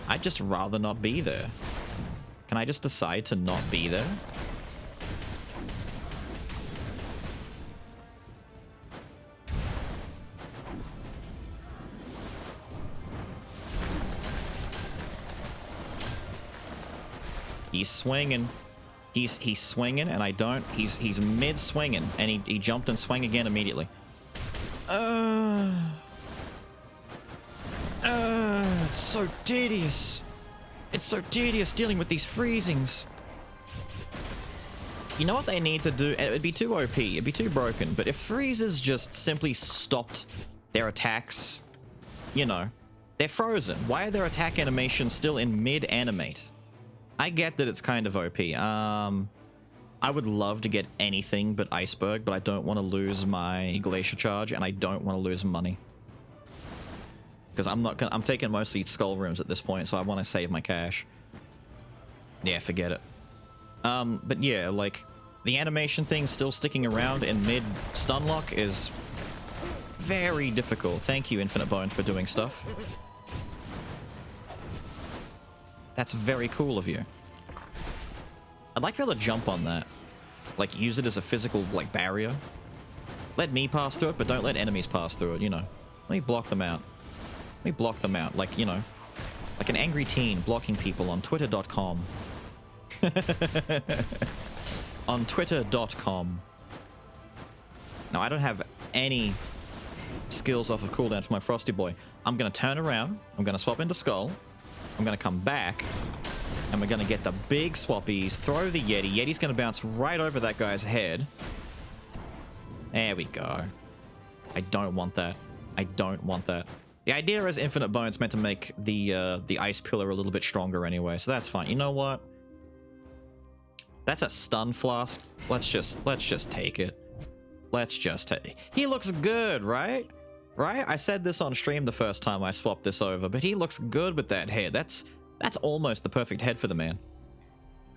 I'd just rather not be there. Can I just decide to not be there? He's swinging. He's swinging, and I don't. He's mid swinging, and he jumped and swung again immediately. It's so tedious. It's so tedious dealing with these freezings. You know what they need to do? It'd be too OP. It'd be too broken. But if freezers just simply stopped their attacks, you know, they're frozen. Why are their attack animations still in mid-animate? I get that it's kind of OP. I would love to get anything but Iceberg, but I don't want to lose my Glacier Charge, and I don't want to lose money. Because I'm taking mostly skull rooms at this point, so I want to save my cash. Yeah, forget it. But yeah, like, the animation thing still sticking around in mid stunlock is very difficult. Thank you, Infinite Bone, for doing stuff. That's very cool of you. I'd like to be able to jump on that. Like, use it as a physical, like, barrier. Let me pass through it, but don't let enemies pass through it, you know. Let me block them out. Let me block them out, like, you know. Like an angry teen blocking people on twitter.com. On twitter.com. Now, I don't have any skills off of cooldown for my Frosty Boy. I'm going to turn around. I'm going to swap into Skul. I'm going to come back. And we're going to get the big swappies. Throw the Yeti. Yeti's going to bounce right over that guy's head. There we go. I don't want that. I don't want that. The idea is Infinite Bone's meant to make the ice pillar a little bit stronger anyway, so that's fine. You know what? That's a stun flask. Let's just take it. Let's just take it. He looks good, right? Right? I said this on stream the first time I swapped this over, but he looks good with that head. That's almost the perfect head for the man.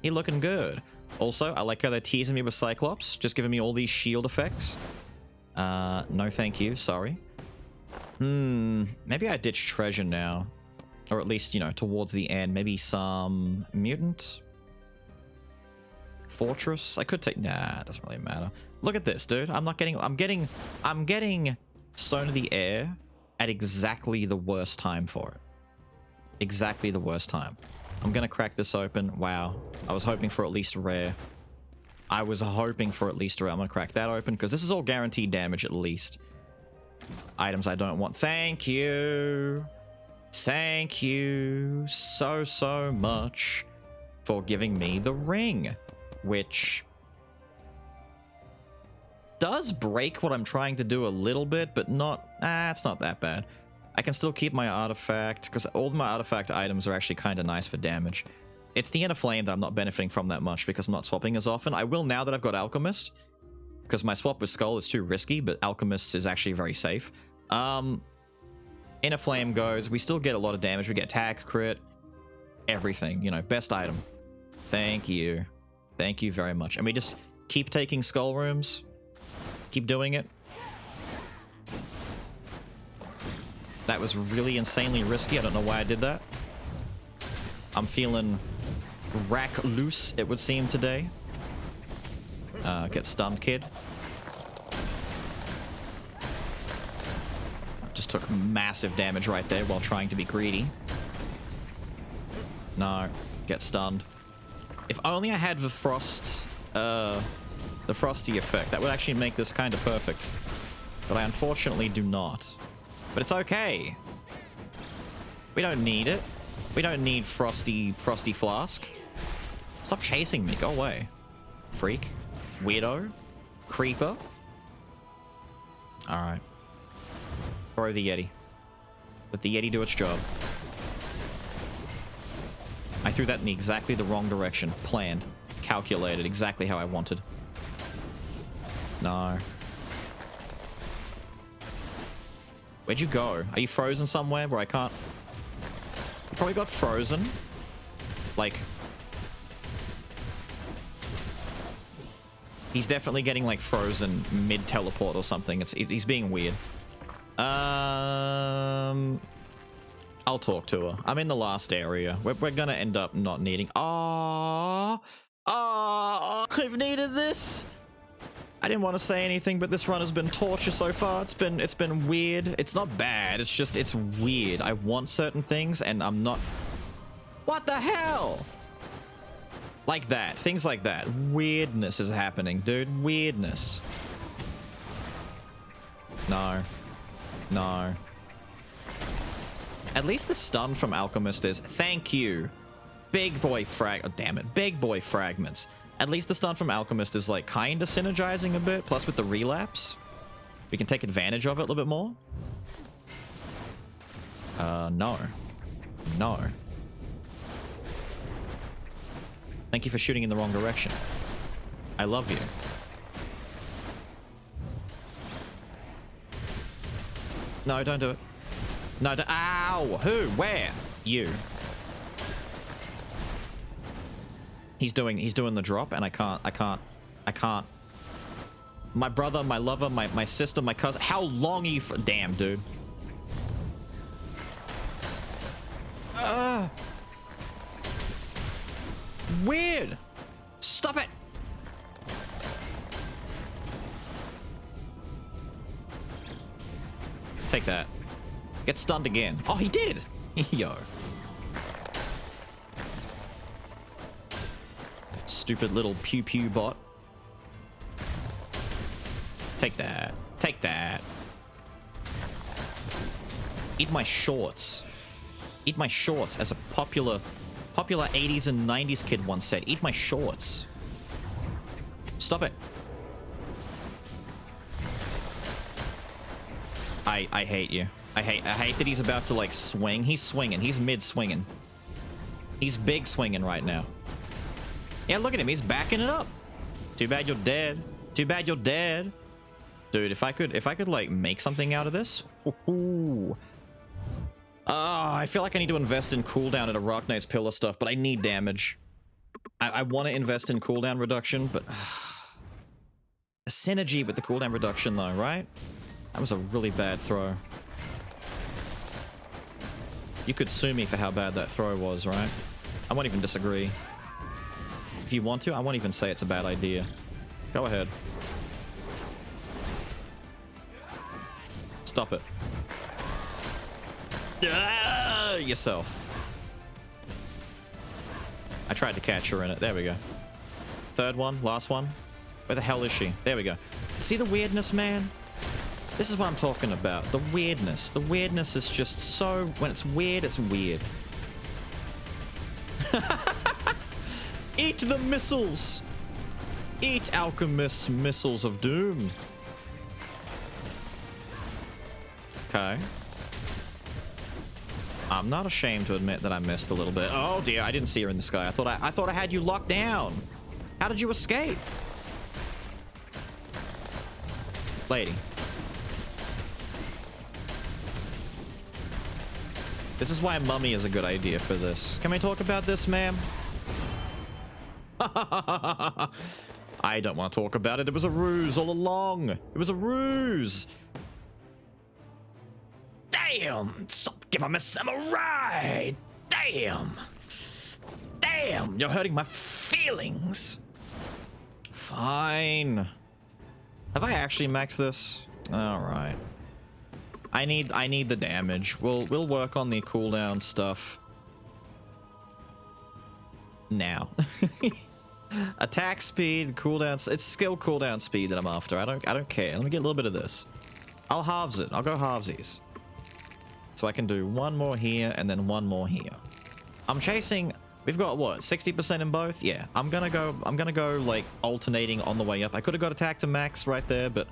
He looking good. Also, I like how they're teasing me with Cyclops, just giving me all these shield effects. No thank you, sorry. Maybe I ditch treasure now. Or at least, you know, towards the end. Maybe some mutant? Fortress? I could take... Nah, it doesn't really matter. Look at this, dude. I'm getting Stone of the Air at exactly the worst time for it. Exactly the worst time. I'm gonna crack this open. Wow. I was hoping for at least rare. I was hoping for at least rare. I'm gonna crack that open, because this is all guaranteed damage at least. Items I don't want. Thank you. Thank you so much for giving me the ring, which does break what I'm trying to do a little bit, but not... it's not that bad. I can still keep my artifact, because all of my artifact items are actually kind of nice for damage. It's the Inner Flame that I'm not benefiting from that much, because I'm not swapping as often. I will now that I've got Alchemist, because my swap with Skul is too risky, but Alchemist is actually very safe. Inner Flame goes, we still get a lot of damage. We get attack, crit, everything. You know, best item. Thank you. Thank you very much. And we just keep taking Skull Rooms. Keep doing it. That was really insanely risky. I don't know why I did that. I'm feeling rack loose, it would seem, today. Get stunned, kid. Just took massive damage right there while trying to be greedy. No. Get stunned. If only I had the frost... the frosty effect. That would actually make this kind of perfect. But I unfortunately do not. But it's okay. We don't need it. We don't need frosty flask. Stop chasing me. Go away. Freak. Weirdo. Creeper. Alright. Throw the Yeti. Let the Yeti do its job. I threw that in exactly the wrong direction. Planned. Calculated. Exactly how I wanted. No. Where'd you go? Are you frozen somewhere where I can't... You probably got frozen. Like... He's definitely getting, like, frozen mid-teleport or something. He's being weird. I'll talk to her. I'm in the last area. We're gonna end up not needing... I've needed this! I didn't want to say anything, but this run has been torture so far. It's been weird. It's not bad. It's just, it's weird. I want certain things, and I'm not... What the hell? Like that. Things like that. Weirdness is happening, dude. Weirdness. No. No. At least the stun from Alchemist is... Thank you. Big boy frag... Oh, damn it. Big boy fragments. At least the stun from Alchemist is, like, kind of synergizing a bit. Plus, with the relapse, we can take advantage of it a little bit more. No. No. Thank you for shooting in the wrong direction. I love you. No, don't do it. No, ow! Who? Where? You. He's doing the drop, and I can't. My brother, my lover, my sister, my cousin. How long are you for? Damn, dude. Weird. Stop it! Take that. Get stunned again. Oh, he did! Yo. Stupid little pew-pew bot. Take that. Take that. Eat my shorts. Eat my shorts, as a popular 80s and 90s kid once said. Eat my shorts. Stop it. I hate you. I hate that he's about to, like, swing. He's swinging. He's mid-swinging. He's big swinging right now. Yeah, look at him. He's backing it up. Too bad you're dead. Too bad you're dead. Dude, if I could, like, make something out of this. Ooh. I feel like I need to invest in cooldown at a Rock Knight's Pillar stuff, but I need damage. I want to invest in cooldown reduction, but... a synergy with the cooldown reduction, though, right? That was a really bad throw. You could sue me for how bad that throw was, right? I won't even disagree. If you want to, I won't even say it's a bad idea. Go ahead. Stop it. Yourself. I tried to catch her in it. There we go. Third one. Last one. Where the hell is she? There we go. See the weirdness, man? This is what I'm talking about. The weirdness. The weirdness is just so... when it's weird, it's weird. Eat the missiles! Eat Alchemist's missiles of doom. Okay. I'm not ashamed to admit that I missed a little bit. Oh dear, I didn't see her in the sky. I thought I had you locked down. How did you escape? Lady. This is why mummy is a good idea for this. Can we talk about this, ma'am? I don't want to talk about it. It was a ruse all along. It was a ruse. Damn! Stop giving me samurai! Damn! Damn! You're hurting my feelings. Fine. Have I actually maxed this? All right. I need the damage. We'll work on the cooldown stuff now. Attack speed, cooldown. It's skill cooldown speed that I'm after. I don't care. Let me get a little bit of this. I'll halves it. I'll go halvesies. So I can do one more here and then one more here. I'm chasing. We've got what, 60% in both? Yeah. I'm gonna go like alternating on the way up. I could have got attack to max right there, but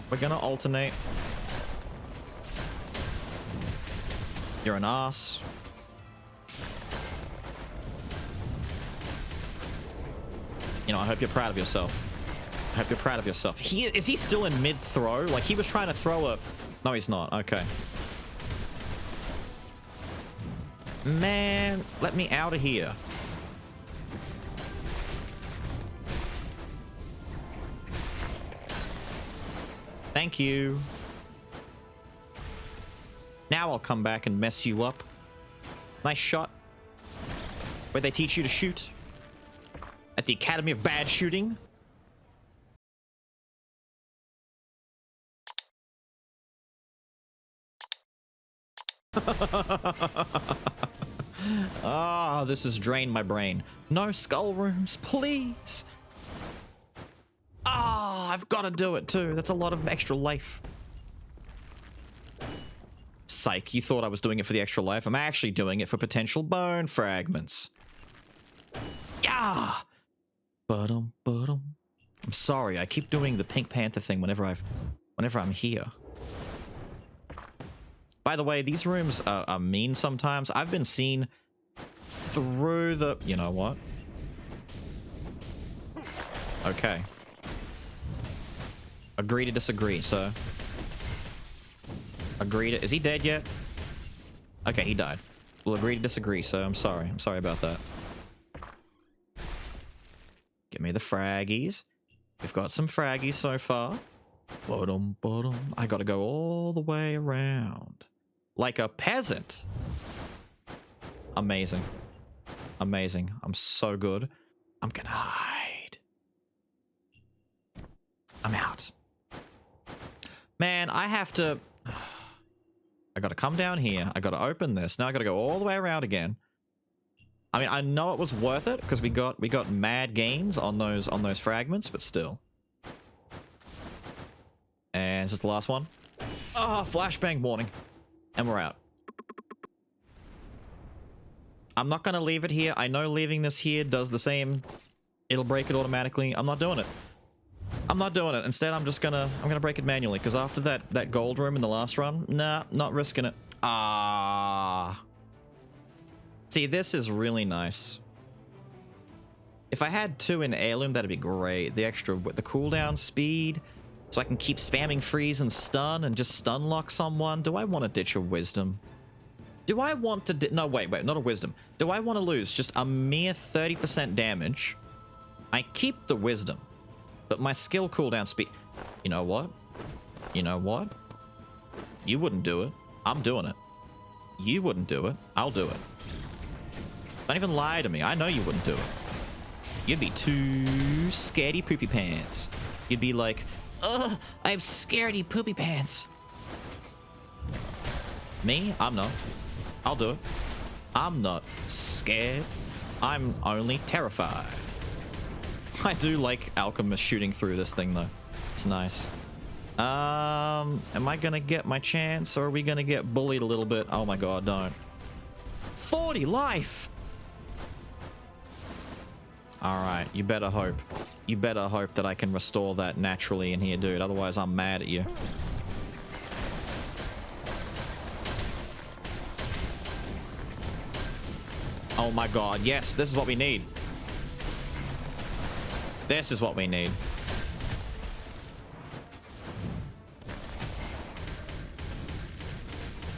we're gonna alternate. You're an ass. You know, I hope you're proud of yourself. I hope you're proud of yourself. Is he still in mid-throw? Like, he was trying to throw a... No, he's not. Okay. Man, let me out of here. Thank you. Now I'll come back and mess you up. Nice shot. Where they teach you to shoot. At the Academy of Bad Shooting. Ah, this has drained my brain. No skull rooms, please. Ah, I've got to do it too. That's a lot of extra life. Psych, you thought I was doing it for the extra life. I'm actually doing it for potential bone fragments. Yeah. I'm sorry, I keep doing the Pink Panther thing whenever I'm here. By the way, these rooms are mean sometimes. I've been seen through the... You know what? Okay. Agree to disagree, sir. Agree to... Is he dead yet? Okay, he died. We'll agree to disagree, sir. I'm sorry. I'm sorry about that. Give me the fraggies. We've got some fraggies so far. I gotta go all the way around. Like a peasant. Amazing. Amazing. I'm so good. I'm gonna hide. I'm out. Man, I have to... I gotta come down here. I gotta open this. Now I gotta go all the way around again. I mean, I know it was worth it because we got mad gains on those fragments, but still. And is this the last one? Oh, flashbang warning. And we're out. I'm not gonna leave it here. I know leaving this here does the same. It'll break it automatically. I'm not doing it. I'm not doing it. Instead, I'm gonna break it manually because after that gold room in the last run, nah, not risking it. Ah. See, this is really nice. If I had 2 in heirloom, that'd be great. The extra, the cooldown speed, so I can keep spamming freeze and stun and just stun lock someone. Do I want to ditch a wisdom? Do I want to no, wait, not a wisdom. Do I want to lose just a mere 30% damage? I keep the wisdom, but my skill cooldown speed... You know what? You know what? You wouldn't do it. I'm doing it. You wouldn't do it. I'll do it. Don't even lie to me. I know you wouldn't do it. You'd be too scaredy poopy pants. You'd be like, ugh, I'm scaredy poopy pants. Me? I'm not. I'll do it. I'm not scared. I'm only terrified. I do like Alchemist shooting through this thing, though. It's nice. Am I gonna get my chance, or are we gonna get bullied a little bit? Oh my god, don't. 40 life! Alright, you better hope. You better hope that I can restore that naturally in here, dude. Otherwise, I'm mad at you. Oh my god, yes, this is what we need. This is what we need.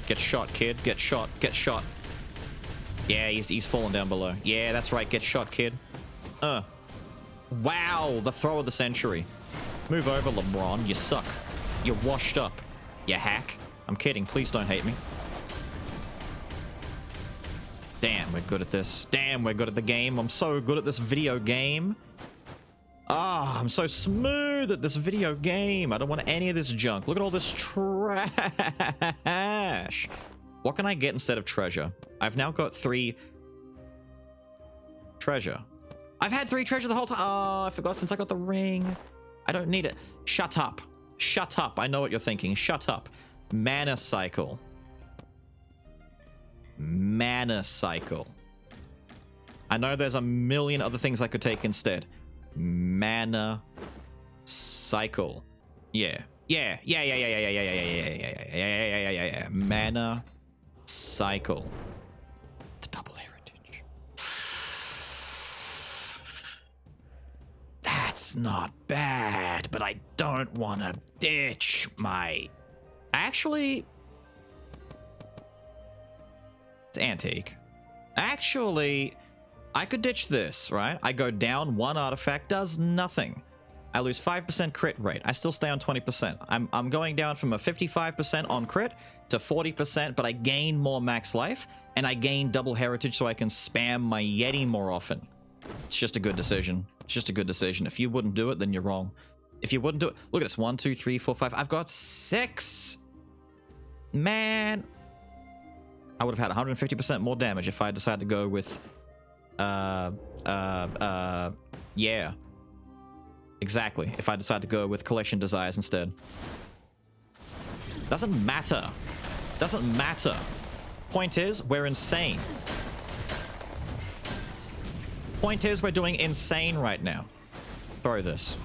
Get shot, kid. Get shot. Get shot. Yeah, he's falling down below. Yeah, that's right. Get shot, kid. Wow, the throw of the century. Move over, LeBron. You suck. You're washed up. You hack. I'm kidding. Please don't hate me. Damn, we're good at this. Damn, we're good at the game. I'm so good at this video game. Ah, I'm so smooth at this video game. I don't want any of this junk. Look at all this trash. What can I get instead of treasure? I've now got 3 treasure. I've had 3 treasure the whole time. Oh, I forgot since I got the ring. I don't need it. Shut up. Shut up. I know what you're thinking. Shut up. Mana cycle. Mana cycle. I know there's a million other things I could take instead. Mana cycle. Yeah. Yeah. Mana cycle. The double heritage. That's not bad, but I don't want to ditch my... Actually... It's antique. Actually, I could ditch this, right? I go down 1 artifact, does nothing. I lose 5% crit rate. I still stay on 20%. I'm going down from a 55% on crit to 40%, but I gain more max life, and I gain double heritage so I can spam my Yeti more often. It's just a good decision. It's just a good decision. If you wouldn't do it, then you're wrong. If you wouldn't do it... Look at this. 1, 2, 3, 4, 5. I've got 6! Man... I would have had 150% more damage if I decided to go with... yeah. Exactly. If I decide to go with Collection Desires instead. Doesn't matter. Doesn't matter. Point is, we're insane. Point is, we're doing insane right now. Throw this.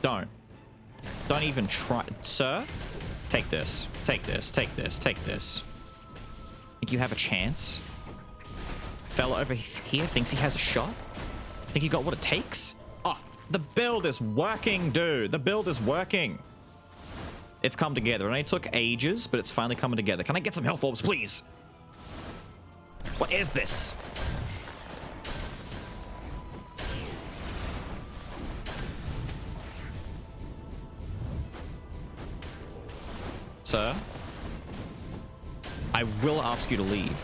Don't. Don't even try. Sir? Take this. Take this. Take this. Take this. Think you have a chance? Fella over here thinks he has a shot? Think you got what it takes? Oh, the build is working, dude. The build is working. It's come together. It only took ages, but it's finally coming together. Can I get some health orbs, please? What is this? Sir? I will ask you to leave.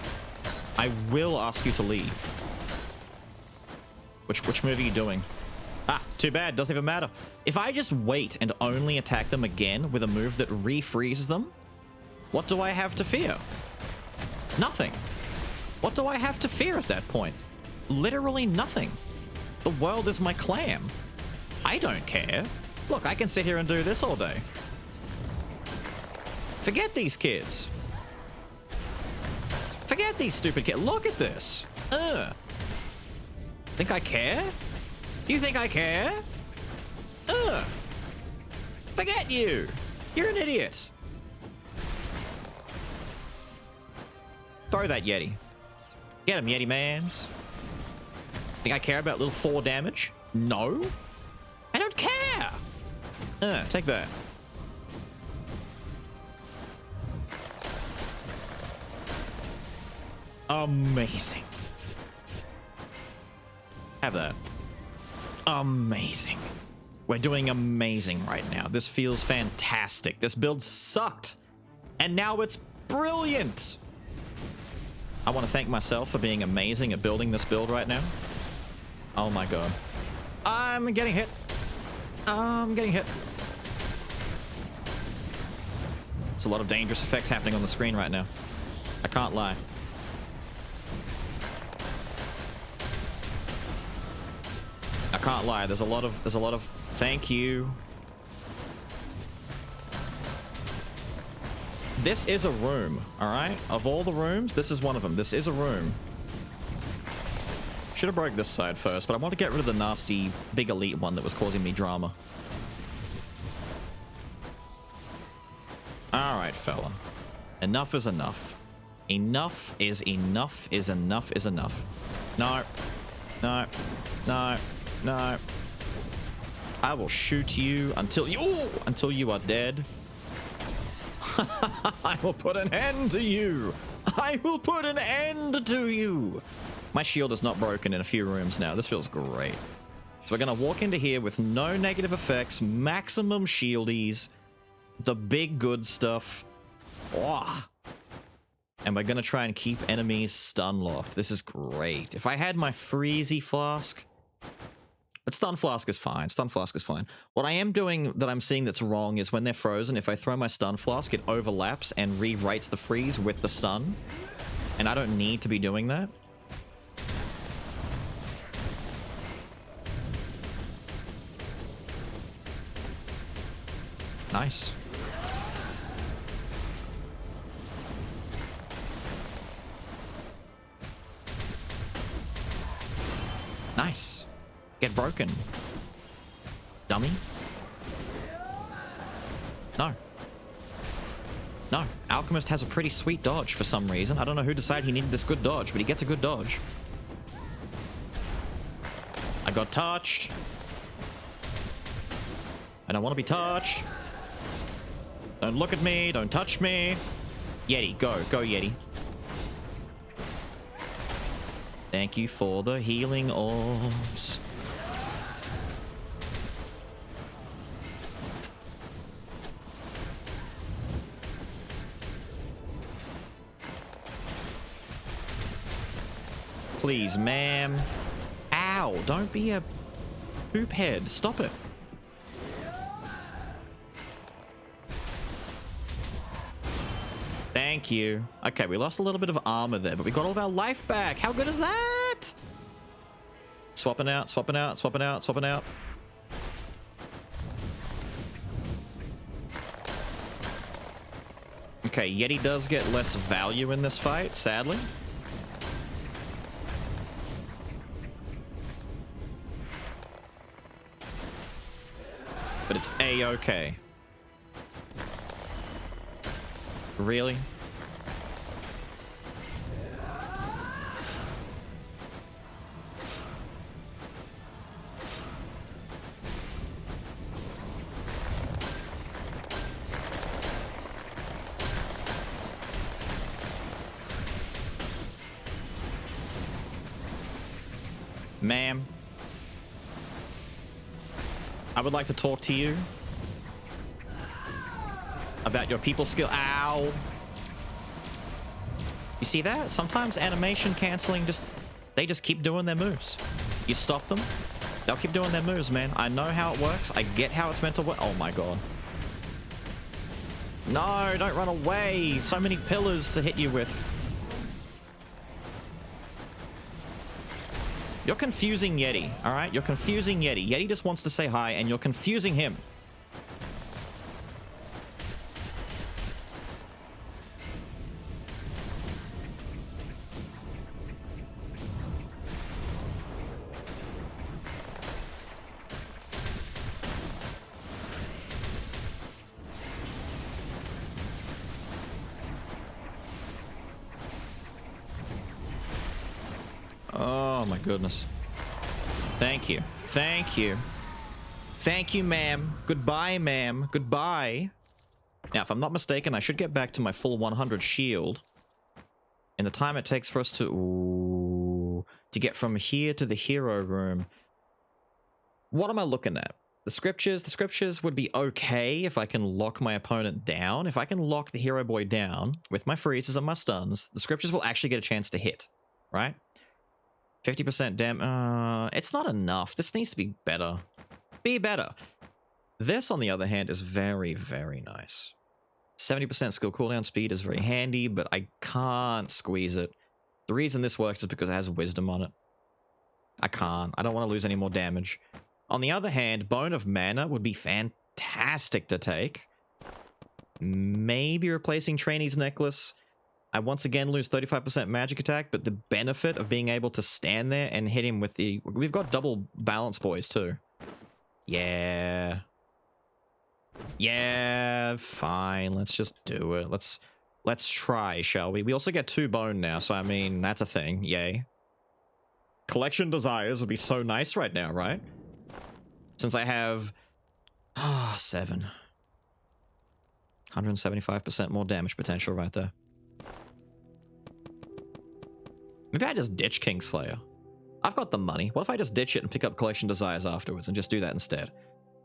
I will ask you to leave. Which move are you doing? Ah, too bad. Doesn't even matter. If I just wait and only attack them again with a move that refreezes them, what do I have to fear? Nothing. What do I have to fear at that point? Literally nothing. The world is my clam. I don't care. Look, I can sit here and do this all day. Forget these kids. Forget these stupid kids. Look at this. Think I care? You think I care? Forget you. You're an idiot. Throw that Yeti. Get him, Yeti mans. Think I care about little 4 damage? No. I don't care. Take that. Amazing. Have that. Amazing. We're doing amazing right now. This feels fantastic. This build sucked. And now it's brilliant. I want to thank myself for being amazing at building this build right now. Oh my god. I'm getting hit. I'm getting hit. There's a lot of dangerous effects happening on the screen right now. I can't lie. I can't lie. There's a lot of thank you. This is a room, all right? Of all the rooms, this is one of them. This is a room. Should have broke this side first, but I want to get rid of the nasty big elite one that was causing me drama. All right, fella. Enough is enough. Enough is enough is enough is enough. No. No. No. No. I will shoot you until you are dead. I will put an end to you. I will put an end to you. My shield is not broken in a few rooms now. This feels great. So we're going to walk into here with no negative effects, maximum shieldies, the big good stuff. Oh. And we're going to try and keep enemies stun locked. This is great. If I had my freezy flask... But stun flask is fine. Stun flask is fine. What I am doing that I'm seeing that's wrong is when they're frozen, if I throw my stun flask, it overlaps and rewrites the freeze with the stun. And I don't need to be doing that. Nice. Nice. Get broken. Dummy. No. No. Alchemist has a pretty sweet dodge for some reason. I don't know who decided he needed this good dodge, but he gets a good dodge. I got touched. I don't want to be touched. Don't look at me. Don't touch me. Yeti, go. Go, Yeti. Thank you for the healing orbs. Please, ma'am. Ow, don't be a poop head. Stop it. Thank you. Okay, we lost a little bit of armor there, but we got all of our life back. How good is that? Swapping out, swapping out, swapping out, swapping out. Okay, Yeti does get less value in this fight, sadly. But it's A-okay. Really? Ma'am, I would like to talk to you about your people skill. Ow. You see that? Sometimes animation canceling they just keep doing their moves. You stop them, they'll keep doing their moves, man. I know how it works. I get how it's meant to work. Oh my god. No, don't run away. So many pillars to hit you with. You're confusing Yeti, all right? You're confusing Yeti. Yeti just wants to say hi, and you're confusing him. Oh my goodness. Thank you. Thank you. Thank you, ma'am. Goodbye, ma'am. Goodbye. Now, if I'm not mistaken, I should get back to my full 100 shield in the time it takes for us to get from here to the hero room. What am I looking at? The scriptures would be okay if I can lock my opponent down. If I can lock the hero boy down with my freezes and my stuns, the scriptures will actually get a chance to hit, right? 50% it's not enough. This needs to be better. Be better. This, on the other hand, is very, very nice. 70% skill cooldown speed is very handy, but I can't squeeze it. The reason this works is because it has wisdom on it. I can't. I don't want to lose any more damage. On the other hand, Bone of Mana would be fantastic to take. Maybe replacing Trainee's Necklace. I once again lose 35% magic attack, but the benefit of being able to stand there and hit him with the... We've got double balance boys too. Yeah. Yeah, fine. Let's just do it. Let's try, shall we? We also get 2 bone now, so I mean, that's a thing. Yay. Collection Desires would be so nice right now, right? Since I have... 7. 175% more damage potential right there. Maybe I just ditch Kingslayer. I've got the money. What if I just ditch it and pick up Collection Desires afterwards and just do that instead?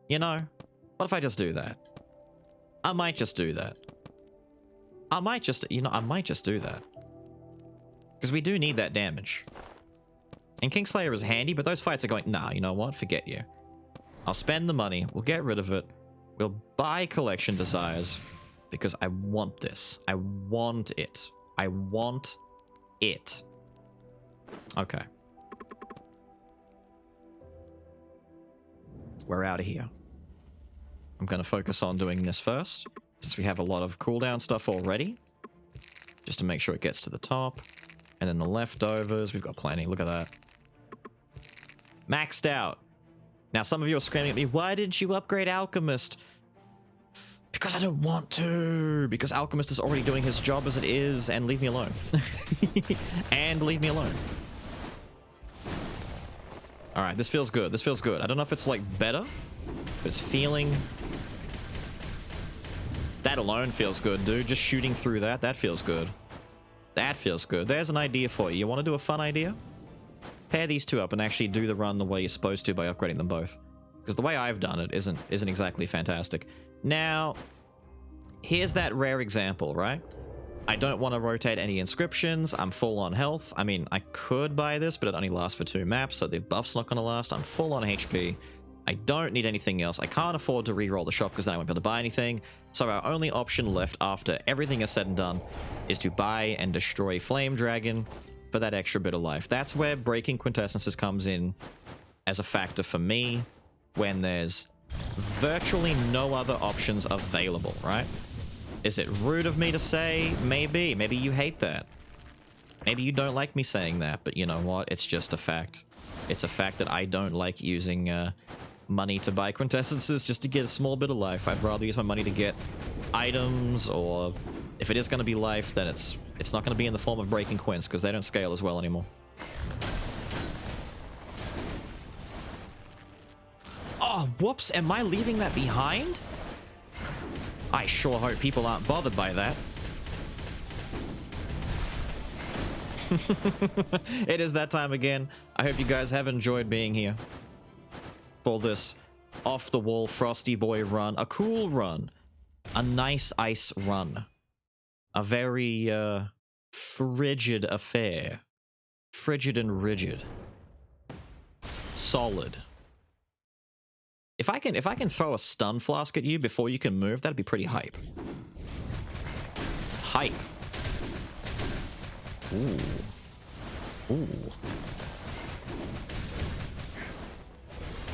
You know? What if I just do that? I might just do that. I might just do that. Because we do need that damage. And Kingslayer is handy, but those fights are going, nah, you know what? Forget you. I'll spend the money. We'll get rid of it. We'll buy Collection Desires. Because I want this. I want it. I want it. Okay. We're out of here. I'm going to focus on doing this first, since we have a lot of cooldown stuff already. Just to make sure it gets to the top. And then the leftovers, we've got plenty. Look at that. Maxed out. Now, some of you are screaming at me, why didn't you upgrade Alchemist? Because I don't want to. Because Alchemist is already doing his job as it is, and leave me alone. And leave me alone. Alright, this feels good. This feels good. I don't know if it's, like, better, but it's feeling... That alone feels good, dude. Just shooting through that, that feels good. That feels good. There's an idea for you. You want to do a fun idea? Pair these two up and actually do the run the way you're supposed to by upgrading them both. Because the way I've done it isn't exactly fantastic. Now, here's that rare example, right? I don't want to rotate any inscriptions. I'm full on health. I mean, I could buy this, but it only lasts for 2 maps, so the buff's not going to last. I'm full on HP. I don't need anything else. I can't afford to re-roll the shop because then I won't be able to buy anything. So our only option left after everything is said and done is to buy and destroy Flame Dragon for that extra bit of life. That's where breaking quintessences comes in as a factor for me when there's virtually no other options available, right? Is it rude of me to say? Maybe. Maybe you hate that. Maybe you don't like me saying that, but you know what? It's just a fact. It's a fact that I don't like using money to buy quintessences just to get a small bit of life. I'd rather use my money to get items, or if it is going to be life, then it's not going to be in the form of breaking quints, because they don't scale as well anymore. Oh, whoops. Am I leaving that behind? I sure hope people aren't bothered by that. It is that time again. I hope you guys have enjoyed being here for this off-the-wall Frosty Boy run. A cool run. A nice ice run. A very frigid affair. Frigid and rigid. Solid. If I can throw a stun flask at you before you can move, that'd be pretty hype. Hype. Ooh. Ooh.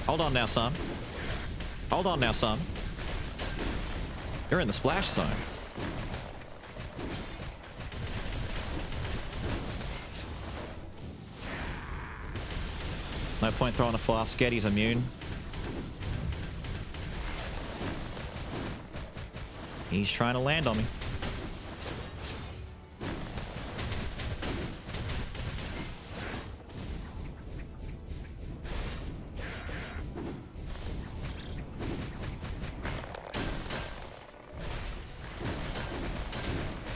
Hold on now, son. Hold on now, son. You're in the splash zone. No point throwing a flask yet, he's immune. He's trying to land on me.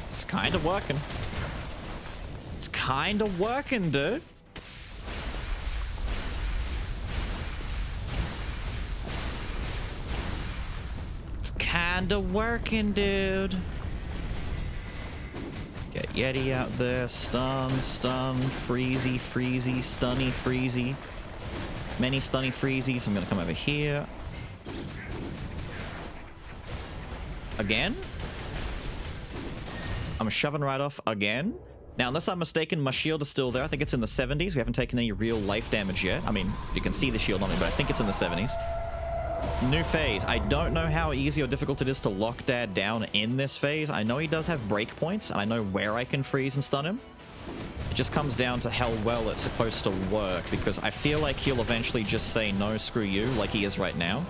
It's kind of working. It's kind of working, dude. Kinda working, dude. Get Yeti out there. Stun, freezy, stunny, freezy. Many stunny freezies. I'm gonna come over here. Again? I'm shoving right off again. Now, unless I'm mistaken, my shield is still there. I think it's in the 70s. We haven't taken any real life damage yet. I mean, you can see the shield on me, but I think it's in the 70s. New phase. I don't know how easy or difficult it is to lock Dad down in this phase. I know he does have breakpoints, and I know where I can freeze and stun him. It just comes down to how well it's supposed to work, because I feel like he'll eventually just say, no, screw you, like he is right now.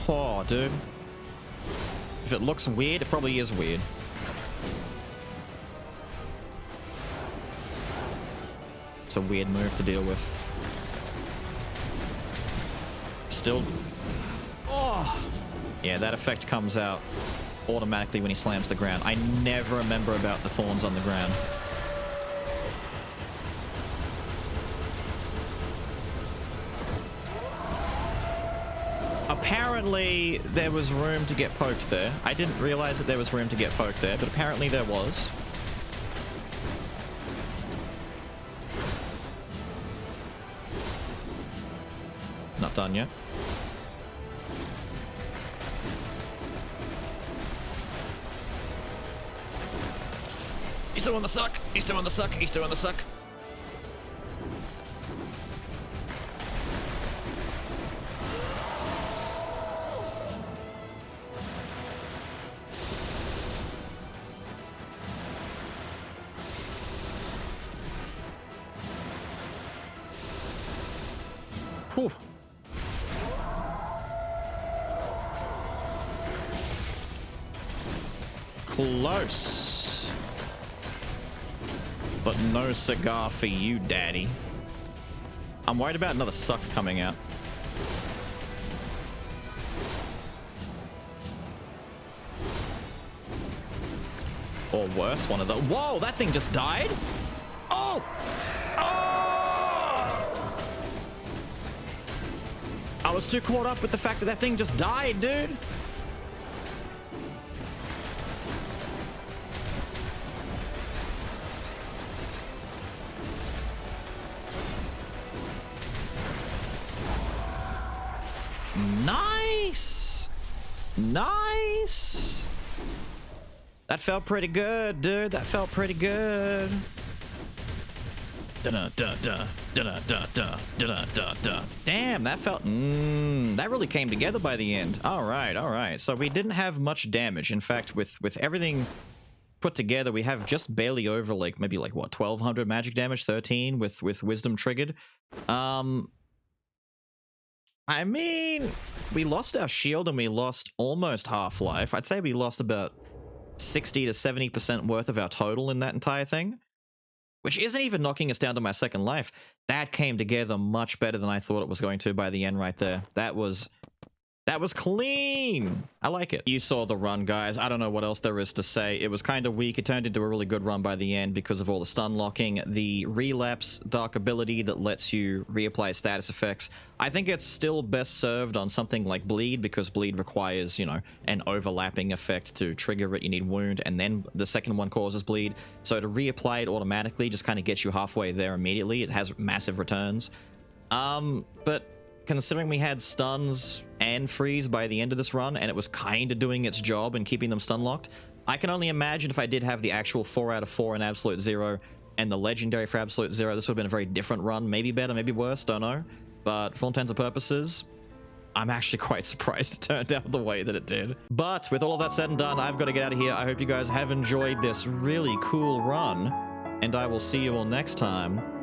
Oh, dude. If it looks weird, it probably is weird. It's a weird move to deal with. Still... Oh! Yeah, that effect comes out automatically when he slams the ground. I never remember about the thorns on the ground. Apparently, there was room to get poked there. I didn't realize that there was room to get poked there, but apparently there was. Not done yet. He's doing the suck. He's doing the suck. He's doing the suck. Whew. Close. But no cigar for you, Daddy. I'm worried about another suck coming out. Or worse, one of the... Whoa, that thing just died? Oh! Oh! I was too caught up with the fact that that thing just died, dude. Nice! Nice! That felt pretty good, dude. That felt pretty good. Damn, that felt... that really came together by the end. All right, all right. So we didn't have much damage. In fact, with everything put together, we have just barely over, like, maybe, like, what, 1,200 magic damage? 13 with Wisdom triggered. I mean, we lost our shield and we lost almost half-life. I'd say we lost about 60 to 70% worth of our total in that entire thing, which isn't even knocking us down to my second life. That came together much better than I thought it was going to by the end right there. That was That was clean. I like it. You saw the run, guys. I don't know what else there is to say. It was kind of weak. It turned into a really good run by the end because of all the stun locking, the relapse dark ability that lets you reapply status effects. I think it's still best served on something like bleed, because bleed requires, you know, an overlapping effect to trigger it. You need wound, and then the second one causes bleed. So to reapply it automatically just kind of gets you halfway there immediately. It has massive returns. But considering we had stuns and freeze by the end of this run, and it was kind of doing its job and keeping them stun locked, I can only imagine if I did have the actual 4 out of 4 in Absolute Zero and the legendary for Absolute Zero, this would have been a very different run. Maybe better, maybe worse, don't know. But for all intents and purposes, I'm actually quite surprised it turned out the way that it did. But with all of that said and done, I've got to get out of here. I hope you guys have enjoyed this really cool run, and I will see you all next time.